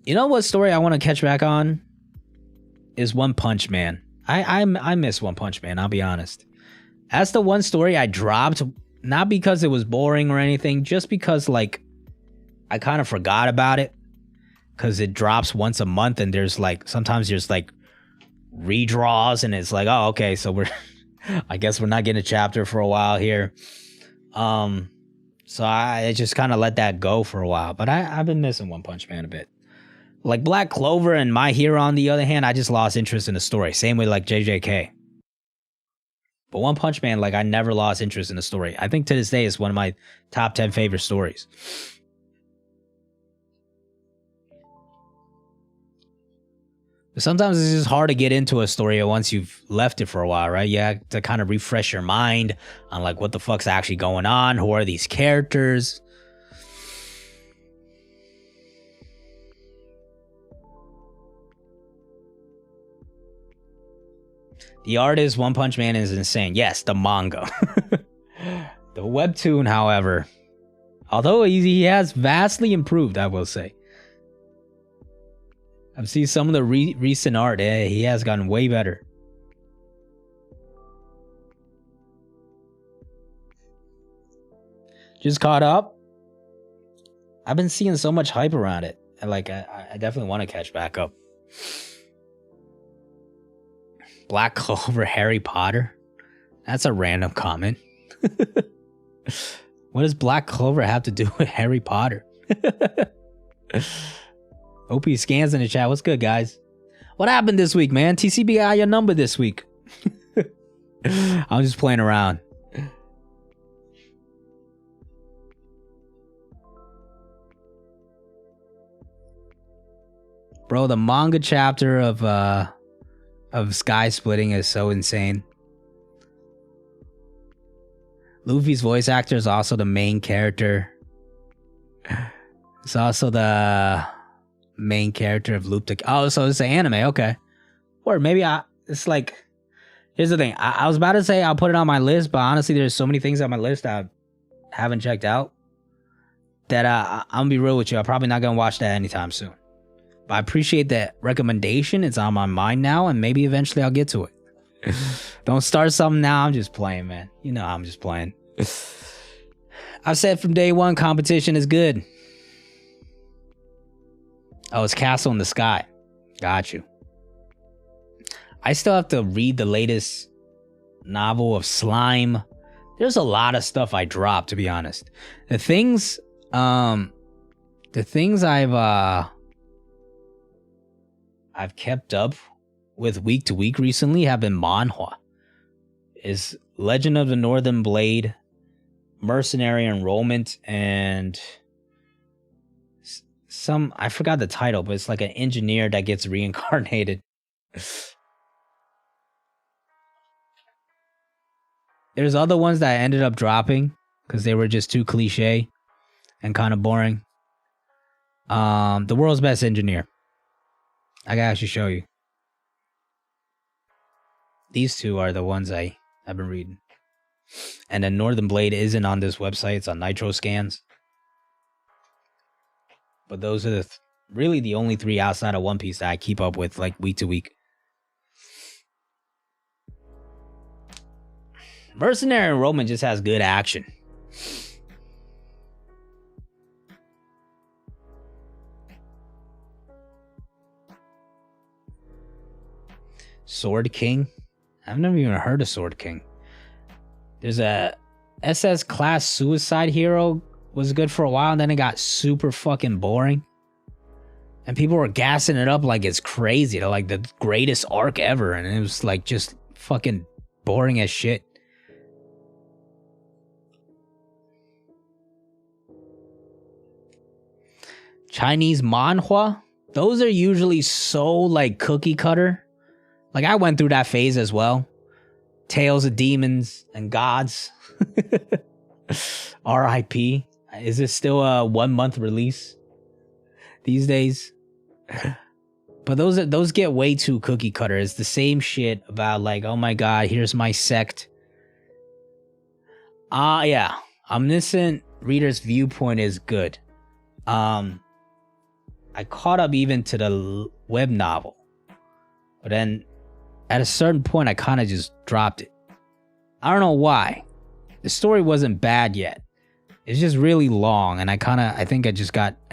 You know what story I want to catch back on? Is One Punch Man. I miss One Punch Man, I'll be honest. That's the one story I dropped, not because it was boring or anything, just because like I kind of forgot about it. Because it drops once a month and sometimes there's like redraws and it's like, oh, okay, so I guess we're not getting a chapter for a while here. So I just kind of let that go for a while. But I've been missing One Punch Man a bit. Like Black Clover and My Hero, on the other hand, I just lost interest in the story. Same way like JJK. But One Punch Man, like I never lost interest in the story. I think to this day it's one of my top 10 favorite stories. But sometimes it's just hard to get into a story once you've left it for a while, right? You have to kind of refresh your mind on like what the fuck's actually going on. Who are these characters? The artist One Punch Man is insane. Yes, the manga. The webtoon, however, although he has vastly improved, I will say. I've seen some of the recent art. He has gotten way better. Just caught up. I've been seeing so much hype around it. Like, I definitely want to catch back up. Black Clover, Harry Potter? That's a random comment. What does Black Clover have to do with Harry Potter? OP Scans in the chat. What's good, guys? What happened this week, man? TCB got your number this week. I'm just playing around. Bro, the manga chapter of Sky Splitting is so insane. Luffy's voice actor is also the main character. It's also the main character of Loop. Oh, so it's an anime, okay. Or maybe it's like, here's the thing. I was about to say I'll put it on my list, but honestly, there's so many things on my list I haven't checked out that I'm gonna be real with you. I'm probably not gonna watch that anytime soon. But I appreciate that recommendation. It's on my mind now, and maybe eventually I'll get to it. Don't start something now. I'm just playing, man. You know I'm just playing. I've said from day one, competition is good. Oh, it's Castle in the Sky. Got you. I still have to read the latest novel of slime. There's a lot of stuff I dropped, to be honest. The things I've kept up with week to week recently have been manhwa. Is Legend of the Northern Blade, Mercenary Enrollment, and some, I forgot the title, but it's like an engineer that gets reincarnated. There's other ones that I ended up dropping because they were just too cliche and kind of boring. The World's Best Engineer. I gotta actually show you. These two are the ones I've been reading. And then Northern Blade isn't on this website. It's on Nitro Scans. But those are really the only three outside of One Piece that I keep up with like week to week. Mercenary Enrollment just has good action. Sword King? I've never even heard of Sword King. There's a SS class Suicide Hero was good for a while, and then it got super fucking boring. And people were gassing it up like it's crazy. They're like the greatest arc ever, and it was like just fucking boring as shit. Chinese manhwa? Those are usually so like cookie cutter. Like I went through that phase as well. Tales of Demons and Gods. R.I.P. Is this still a 1 month release these days? But those get way too cookie cutter. It's the same shit about like, oh my god, here's my sect. Yeah. Omniscient Reader's Viewpoint is good. I caught up even to the web novel. But then at a certain point, I kind of just dropped it. I don't know why. The story wasn't bad yet. It's just really long, and I think I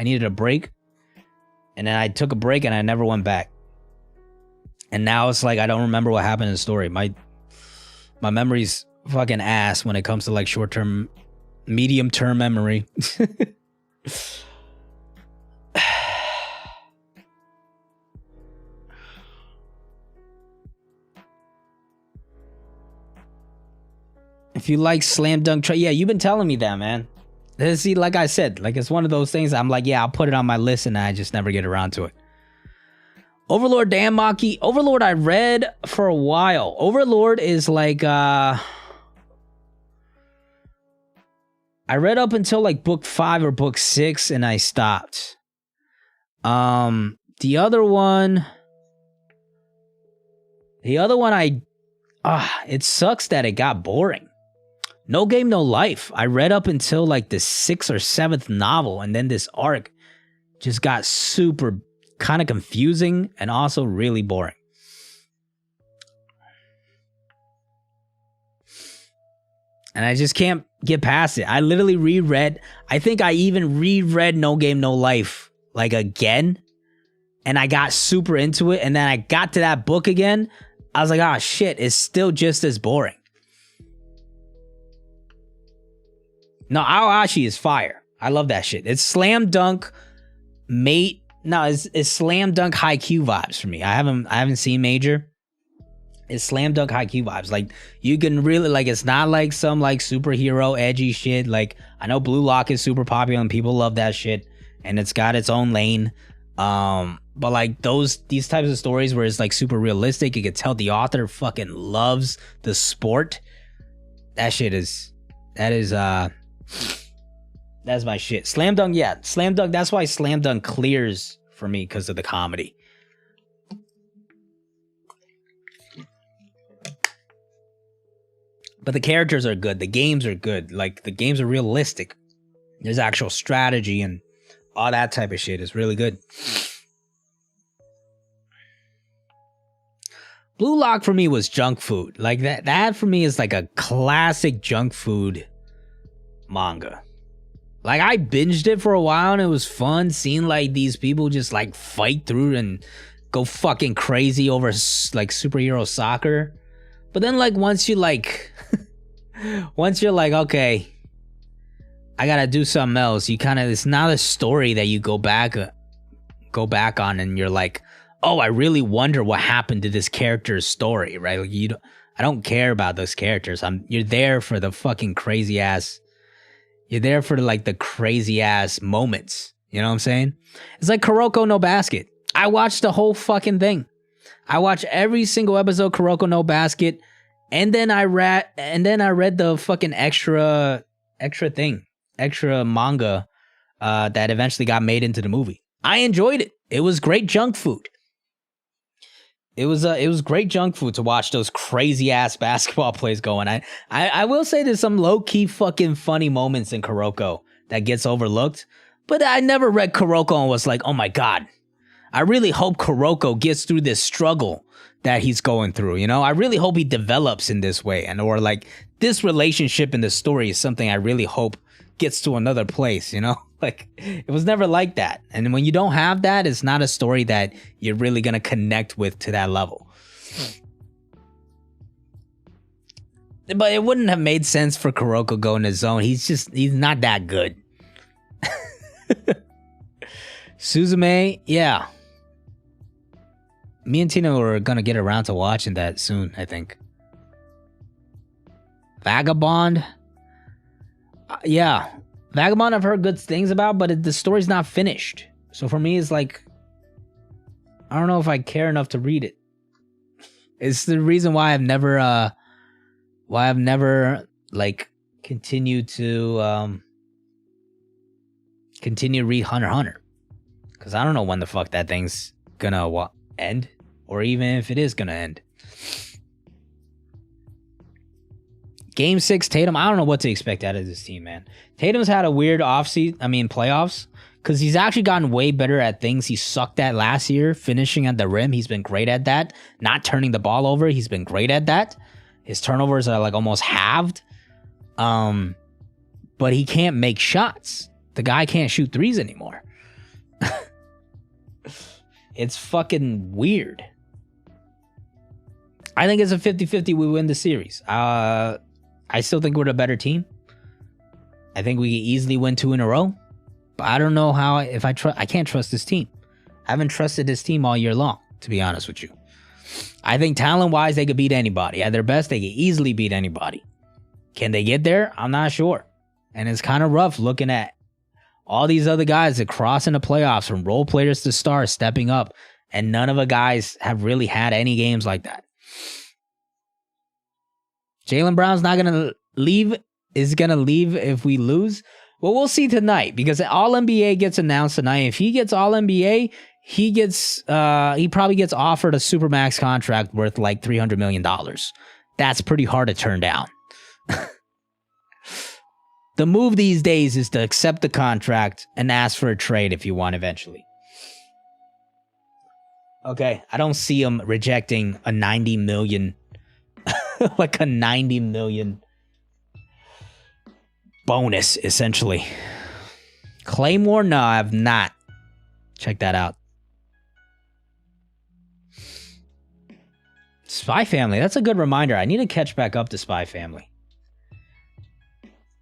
needed a break. And then I took a break, and I never went back. And now it's like I don't remember what happened in the story. My memory's fucking ass when it comes to like short-term, medium-term memory. If you like Slam Dunk, yeah, you've been telling me that, man. See, like I said, like it's one of those things. I'm like, yeah, I'll put it on my list, and I just never get around to it. Overlord Danmaki. Overlord I read for a while. Overlord is like, I read up until like book 5 or book 6, and I stopped. The other one, it sucks that it got boring. No Game, No Life. I read up until like the 6th or 7th novel, and then this arc just got super kind of confusing and also really boring. And I just can't get past it. I literally reread. I think I even reread No Game, No Life like again, and I got super into it. And then I got to that book again. I was like, oh shit, it's still just as boring. No, Aoashi is fire. I love that shit. It's slam dunk, mate. No, it's slam dunk Haikyuu vibes for me. I haven't seen Major. It's slam dunk Haikyuu vibes. Like you can really like. It's not like some like superhero edgy shit. Like I know Blue Lock is super popular and people love that shit, and it's got its own lane. But like these types of stories where it's like super realistic, you can tell the author fucking loves the sport. That's my shit. Slam Dunk, yeah. Slam Dunk, that's why Slam Dunk clears for me, because of the comedy. But the characters are good. The games are good. Like, the games are realistic. There's actual strategy and all that type of shit is really good. Blue Lock for me was junk food. Like, that for me is like a classic junk food manga. Like I binged it for a while and it was fun seeing like these people just like fight through and go fucking crazy over like superhero soccer. But then like once you're like, okay, I gotta do something else. You kind of, it's not a story that you go back on, and you're like, oh, I really wonder what happened to this character's story, right? Like I don't care about those characters. You're there for the fucking crazy ass. You're there for the crazy ass moments. You know what I'm saying? It's like Kuroko no Basket. I watched the whole fucking thing. I watched every single episode of Kuroko no Basket, and then I read the fucking extra manga that eventually got made into the movie. I enjoyed it. It was great junk food. It was great junk food to watch those crazy ass basketball plays going. I will say there's some low key fucking funny moments in Kuroko that gets overlooked, but I never read Kuroko and was like, oh my god, I really hope Kuroko gets through this struggle that he's going through. You know, I really hope he develops in this way, or like this relationship in the story is something I really hope gets to another place. You know, like it was never like that. And when you don't have that, it's not a story that you're really gonna connect with to that level. But it wouldn't have made sense for Kuroko going to zone. He's not that good. Suzume, yeah. Me and Tina are gonna get around to watching that soon, I think. Vagabond, yeah. Vagabond I've heard good things about, but the story's not finished. So for me, it's like, I don't know if I care enough to read it. It's the reason why I've never like continued to read Hunter x Hunter. Because I don't know when the fuck that thing's gonna end, or even if it is gonna end. Game 6, Tatum, I don't know what to expect out of this team, man. Tatum's had a weird playoffs, because he's actually gotten way better at things he sucked at last year. Finishing at the rim, he's been great at that. Not turning the ball over, he's been great at that. His turnovers are like almost halved. But he can't make shots. The guy can't shoot threes anymore. It's fucking weird. I think it's a 50-50 we win the series. I still think we're the better team. I think we can easily win 2 in a row. But I don't know how, I can't trust this team. I haven't trusted this team all year long, to be honest with you. I think talent-wise, they could beat anybody. At their best, they could easily beat anybody. Can they get there? I'm not sure. And it's kind of rough looking at all these other guys that cross in the playoffs, from role players to stars, stepping up. And none of the guys have really had any games like that. Jaylen Brown's not going to leave. Is going to leave if we lose. Well, we'll see tonight, because All-NBA gets announced tonight. If he gets All-NBA, he probably gets offered a Supermax contract worth like $300 million. That's pretty hard to turn down. The move these days is to accept the contract and ask for a trade if you want eventually. Okay, I don't see him rejecting a 90 million, like a 90 million bonus, essentially. Claymore? No, I have not. Check that out. Spy Family, that's a good reminder. I need to catch back up to Spy Family.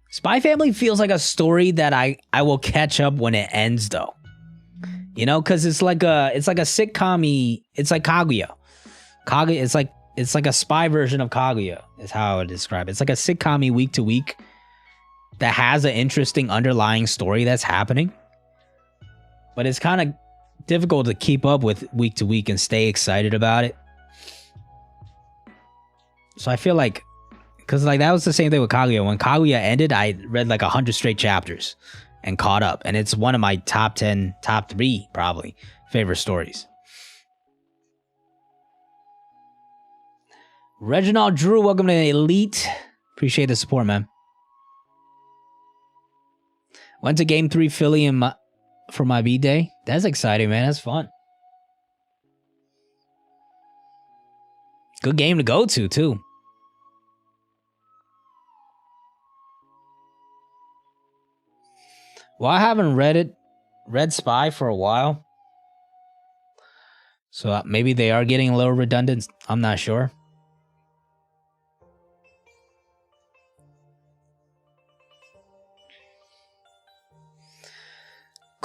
Spy Family feels like a story that I will catch up when it ends, though. You know, because it's like a sitcom-y. It's like Kaguya. It's like a spy version of Kaguya, is how I would describe it. It's like a sitcom-y week to week that has an interesting underlying story that's happening. But it's kind of difficult to keep up with week to week and stay excited about it. So I feel like, because like that was the same thing with Kaguya. When Kaguya ended, I read like 100 straight chapters and caught up. And it's one of my top 3 probably favorite stories. Reginald Drew, welcome to the Elite. Appreciate the support, man. Went to Game 3 Philly for my B-Day. That's exciting, man. That's fun. Good game to go to, too. Well, I haven't read Spy for a while. So maybe they are getting a little redundant. I'm not sure.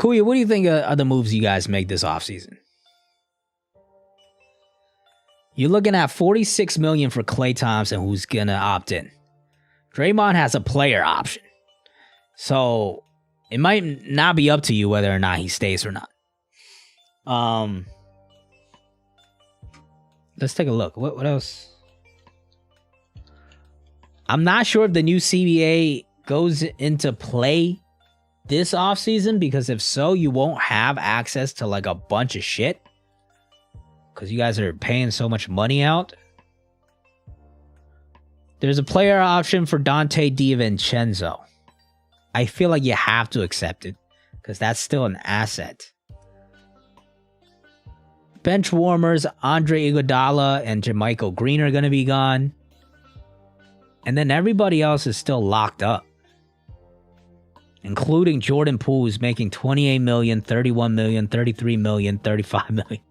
Kuya, what do you think of the moves you guys make this offseason? You're looking at $46 million for Klay Thompson, who's gonna opt in. Draymond has a player option. So it might not be up to you whether or not he stays or not. Let's take a look. What else? I'm not sure if the new CBA goes into play this offseason, because if so, you won't have access to like a bunch of shit because you guys are paying so much money out. There's a player option for Dante DiVincenzo. I feel like you have to accept it because that's still an asset. Bench warmers, Andre Iguodala and Jermichael Green are going to be gone. And then everybody else is still locked up, including Jordan Poole, who's making $28 million, $31 million, $33 million, $35 million.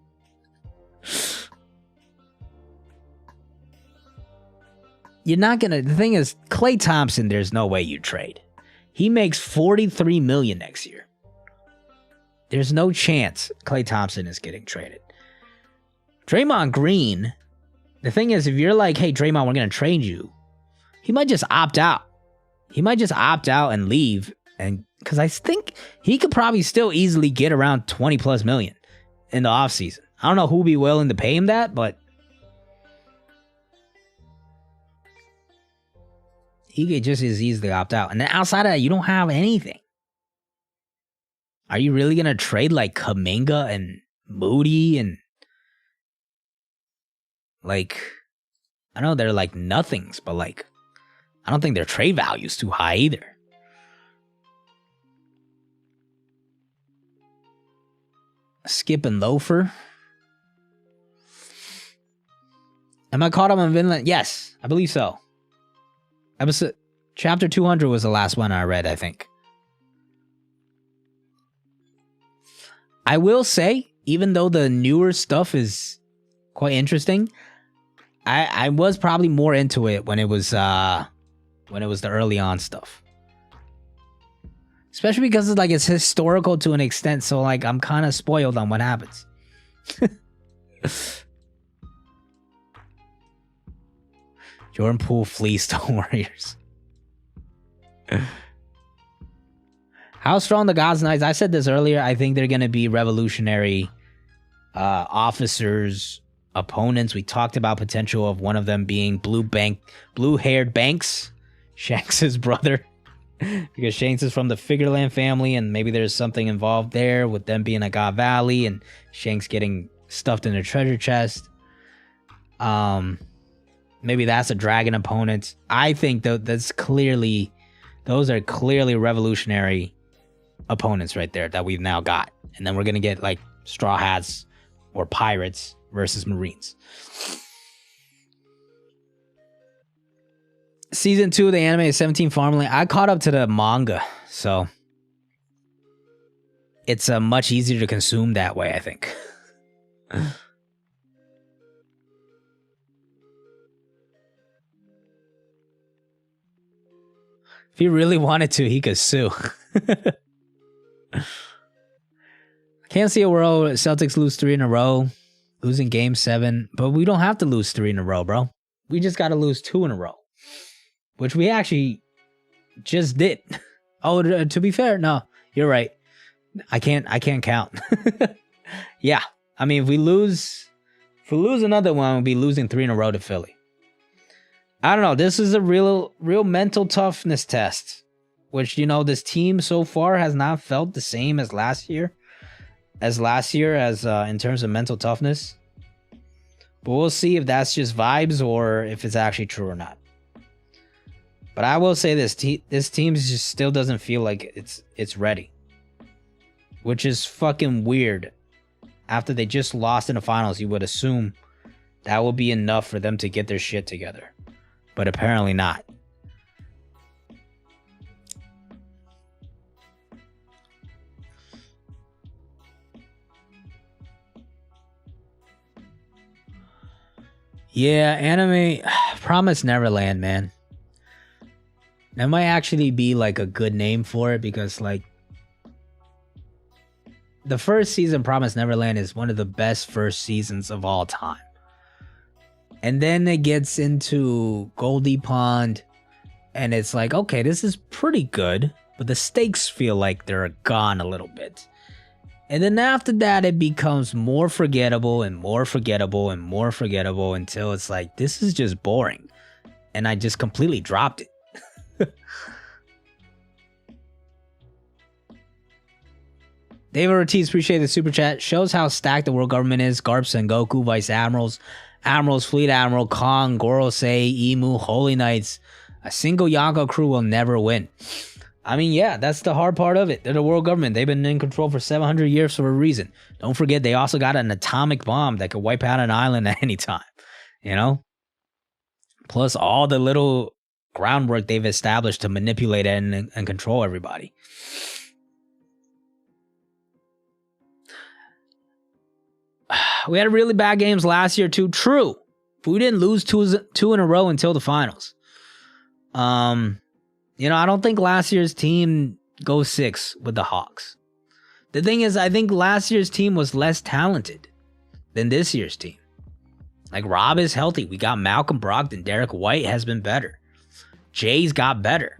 You're not going to... The thing is, Klay Thompson, there's no way you trade. He makes $43 million next year. There's no chance Klay Thompson is getting traded. Draymond Green, the thing is, if you're like, hey, Draymond, we're going to trade you, he might just opt out. He might just opt out and leave. And because I think he could probably still easily get around 20 plus million in the offseason. I don't know who'd be willing to pay him that, but he could just as easily opt out. And then outside of that, you don't have anything. Are you really going to trade like Kuminga and Moody and like, I know they're like nothings, but like, I don't think their trade value is too high either. Skip and Loafer. Am I caught up on Vinland? Yes, I believe so. Episode chapter 200 was the last one I read, I think. I will say, even though the newer stuff is quite interesting, I was probably more into it when it was the early on stuff. Especially because it's historical to an extent, so like I'm kind of spoiled on what happens. Jordan Poole fleeced the Warriors. How strong the Gods Knights? I said this earlier. I think they're going to be revolutionary officers, opponents. We talked about potential of one of them being blue-haired Banks, Shanks' brother. Because Shanks is from the Figureland family, and maybe there's something involved there with them being at God Valley and Shanks getting stuffed in a treasure chest. Maybe that's a dragon opponent. I think those are clearly revolutionary opponents right there that we've now got. And then we're going to get like Straw Hats or Pirates versus Marines. Season 2 of the anime is 17 Farmland. I caught up to the manga, so it's much easier to consume that way, I think. If he really wanted to, he could sue. Can't see a world Celtics lose 3 in a row, losing game 7, but we don't have to lose 3 in a row, bro. We just got to lose 2 in a row, which we actually just did. Oh, to be fair, no, you're right. I can't count. Yeah, I mean, if we lose another one, we'll be losing 3 in a row to Philly. I don't know. This is a real mental toughness test, which, this team so far has not felt the same as last year. In terms of mental toughness. But we'll see if that's just vibes or if it's actually true or not. But I will say this team just still doesn't feel like it's ready. Which is fucking weird. After they just lost in the finals, you would assume that will be enough for them to get their shit together. But apparently not. Yeah, anime Promise Neverland, man. That might actually be like a good name for it, because like the first season, Promised Neverland, is one of the best first seasons of all time. And then it gets into Goldie Pond, and it's like, okay, this is pretty good, but the stakes feel like they're gone a little bit. And then after that, it becomes more forgettable and more forgettable and more forgettable until it's like, this is just boring. And I just completely dropped it. David Ortiz, appreciate the super chat. Shows how stacked the world government is. Garp, Sengoku, Vice Admirals, Admirals, Fleet Admiral, Kong, Gorosei, Emu, Holy Knights. A single Yonko crew will never win. I mean, yeah, that's the hard part of it. They're the world government. They've been in control for 700 years for a reason. Don't forget, they also got an atomic bomb that could wipe out an island at any time. You know? Plus all the little groundwork they've established to manipulate and control everybody. We had really bad games last year too. True. We didn't lose two in a row until the finals. You know, I don't think last year's team goes 6 with the Hawks. The thing is, I think last year's team was less talented than this year's team. Like, Rob is healthy. We got Malcolm Brogdon. Derek White has been better. Jay's got better.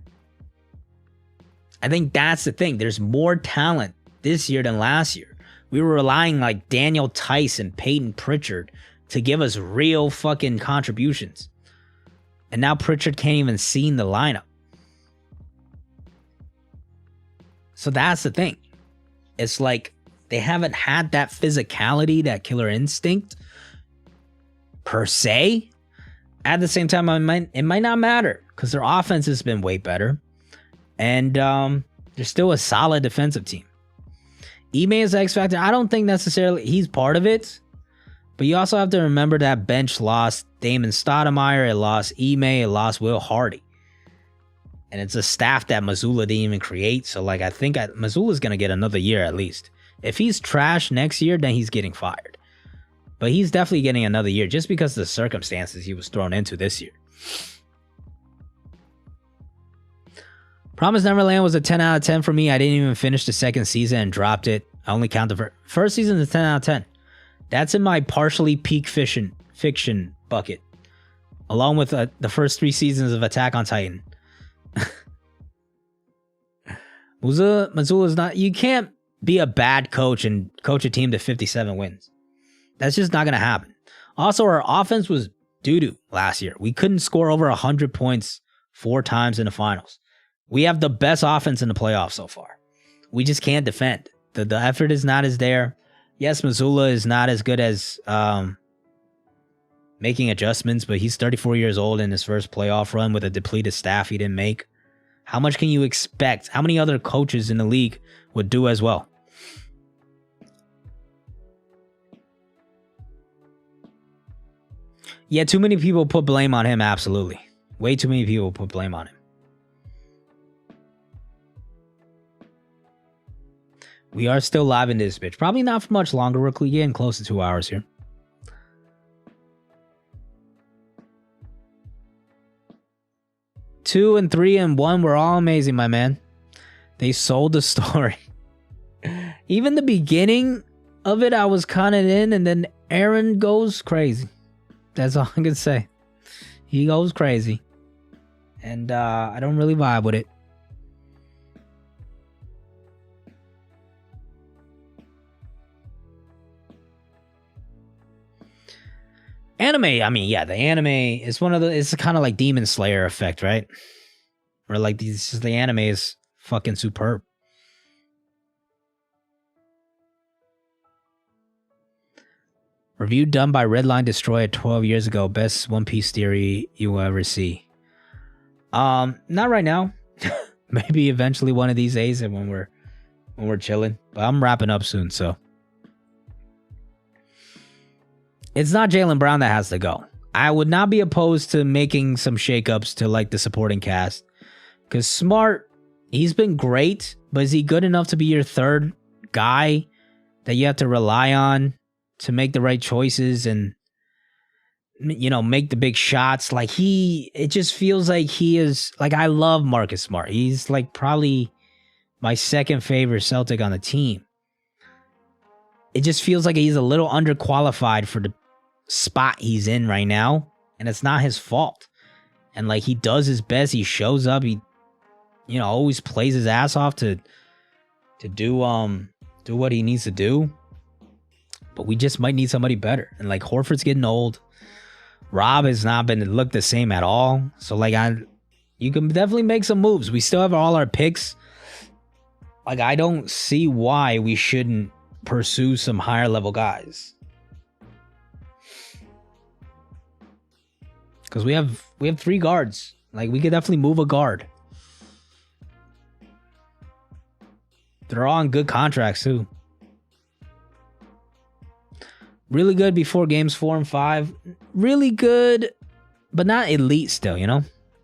I think that's the thing. There's more talent this year than last year. We were relying like Daniel Tice and Peyton Pritchard to give us real fucking contributions. And now Pritchard can't even see in the lineup. So that's the thing. It's like they haven't had that physicality, that killer instinct per se. At the same time, it might not matter because their offense has been way better. And they're still a solid defensive team. Ime is X Factor. I don't think necessarily he's part of it. But you also have to remember that bench lost Damon Stoudemire. It lost Ime. It lost Will Hardy. And it's a staff that Mazzulla didn't even create. So, like, I think Mazzulla's going to get another year at least. If he's trash next year, then he's getting fired. But he's definitely getting another year just because of the circumstances he was thrown into this year. Promised Neverland was a 10 out of 10 for me. I didn't even finish the second season and dropped it. I only count the first season is 10 out of 10. That's in my partially peak fiction bucket. Along with the first 3 seasons of Attack on Titan. Mazzulla is not. You can't be a bad coach and coach a team to 57 wins. That's just not going to happen. Also, our offense was doo-doo last year. We couldn't score over 100 points 4 times in the finals. We have the best offense in the playoffs so far. We just can't defend. The effort is not as there. Yes, Mazzulla is not as good as making adjustments, but he's 34 years old in his first playoff run with a depleted staff he didn't make. How much can you expect? How many other coaches in the league would do as well? Yeah, too many people put blame on him, absolutely. Way too many people put blame on him. We are still live in this bitch. Probably not for much longer. We're getting close to 2 hours here. Two and 3 and 1 were all amazing, my man. They sold the story. Even the beginning of it, I was kind of in, and then Aaron goes crazy. That's all I can say. He goes crazy. And I don't really vibe with it. Anime, I mean, yeah, the anime is it's kind of like Demon Slayer effect, right? Where like the anime is fucking superb. Review done by Redline Destroyer 12 years ago. Best One Piece theory you will ever see. Not right now. Maybe eventually one of these days and when we're chilling. But I'm wrapping up soon, so. It's not Jaylen Brown that has to go. I would not be opposed to making some shakeups to like the supporting cast. Because Smart, he's been great, but is he good enough to be your third guy that you have to rely on to make the right choices and, you know, make the big shots? Like it just feels like he is, like I love Marcus Smart. He's like probably my second favorite Celtic on the team. it just feels like he's a little underqualified for the spot he's in right now, and it's not his fault. And like, he does his best, he shows up, he, you know, always plays his ass off to do what he needs to do. But we just might need somebody better. And like, Horford's getting old. Rob has not been looked the same at all. So like, you can definitely make some moves. We still have all our picks. Like, I don't see why we shouldn't pursue some higher level guys. Because we have 3 guards. Like, we could definitely move a guard. They're all on good contracts too. Really good before games 4 and 5. Really good, but not elite still, you know?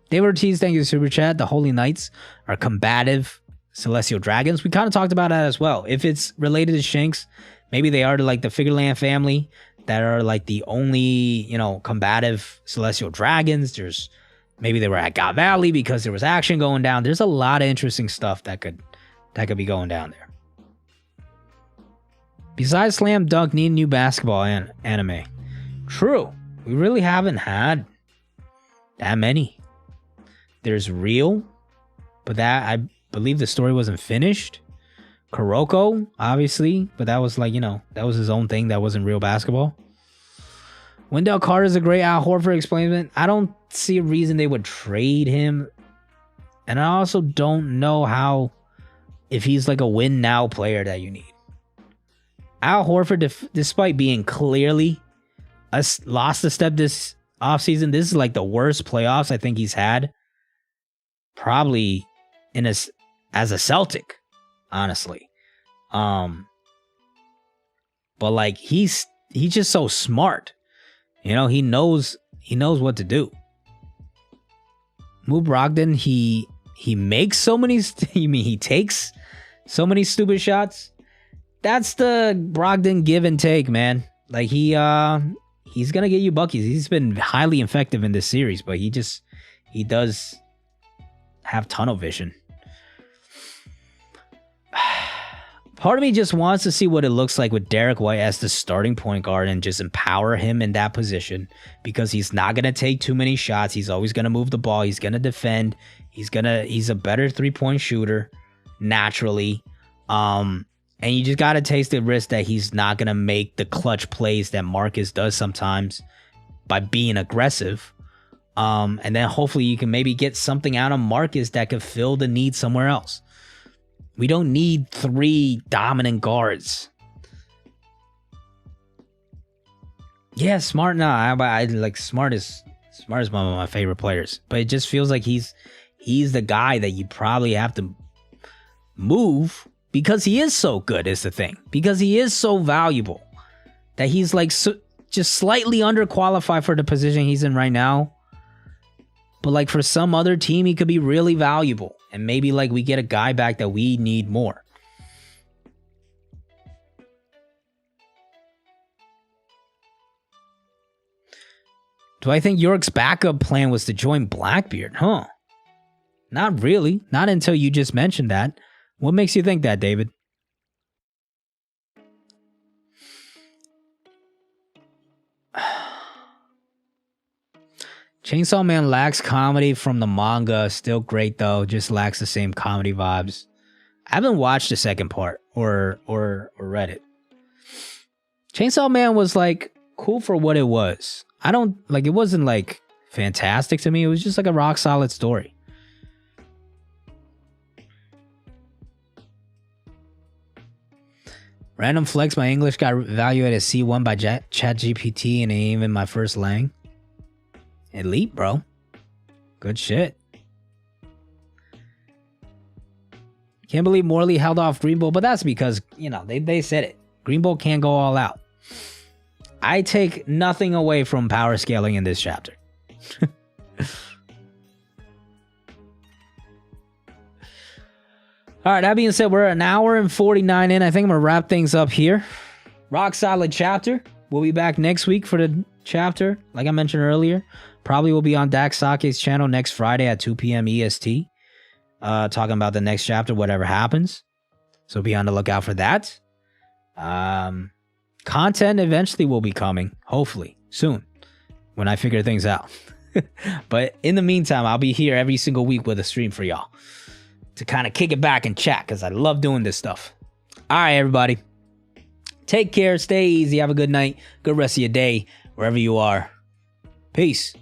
David Ortiz, thank you for Super Chat. The Holy Knights are combative Celestial Dragons. We kind of talked about that as well. If it's related to Shanks, maybe they are to like the Figureland family that are like the only, you know, combative Celestial Dragons. There's maybe they were at God Valley because there was action going down. There's a lot of interesting stuff that could be going down there. Besides Slam Dunk, need new basketball anime. True. We really haven't had that many. There's Real, but that, I believe the story wasn't finished. Kuroko, obviously, but that was like, you know, that was his own thing. That wasn't real basketball. Wendell Carter is a great Al Horford experiment. I don't see a reason they would trade him. And I also don't know how, if he's like a win now player that you need. Al Horford, despite being clearly lost a step this offseason, this is like the worst playoffs I think he's had. Probably as a Celtic, honestly. But like, he's just so smart. You know, he knows what to do. Move Brogdon, he makes so many, he takes so many stupid shots. That's the Brogdon give and take, man. Like, he's gonna get you buckets. He's been highly effective in this series, but he does have tunnel vision. Part of me just wants to see what it looks like with Derek White as the starting point guard and just empower him in that position, because he's not going to take too many shots. He's always going to move the ball. He's going to defend. He's a better 3-point shooter naturally. And you just got to taste the risk that he's not going to make the clutch plays that Marcus does sometimes by being aggressive. And then hopefully you can maybe get something out of Marcus that could fill the need somewhere else. We don't need 3 dominant guards. Yeah, Smart. Nah, I like Smart is one of my favorite players. But it just feels like he's the guy that you probably have to move because he is so good. Is the thing, because he is so valuable that he's like just slightly underqualified for the position he's in right now. But like for some other team, he could be really valuable. And maybe like we get a guy back that we need more. Do I think York's backup plan was to join Blackbeard? Huh? Not really. Not until you just mentioned that. What makes you think that, David? Chainsaw Man lacks comedy from the manga. Still great though. Just lacks the same comedy vibes. I haven't watched the second part or read it. Chainsaw Man was like cool for what it was. I don't like, it wasn't like fantastic to me. It was just like a rock solid story. Random flex, my English got evaluated as C1 by ChatGPT and even my first lang. Elite, bro. Good shit. Can't believe Morley held off Green Bull, but that's because, you know, they said it. Green Bull can't go all out. I take nothing away from power scaling in this chapter. All right, that being said, we're an hour and 49 in. I think I'm going to wrap things up here. Rock solid chapter. We'll be back next week for the chapter, like I mentioned earlier. Probably will be on Dax Sake's channel next Friday at 2 p.m. EST. Talking about the next chapter, whatever happens. So be on the lookout for that. content eventually will be coming, hopefully soon, when I figure things out. But in the meantime, I'll be here every single week with a stream for y'all to kind of kick it back and chat, because I love doing this stuff. All right, everybody. Take care. Stay easy. Have a good night. Good rest of your day, wherever you are. Peace.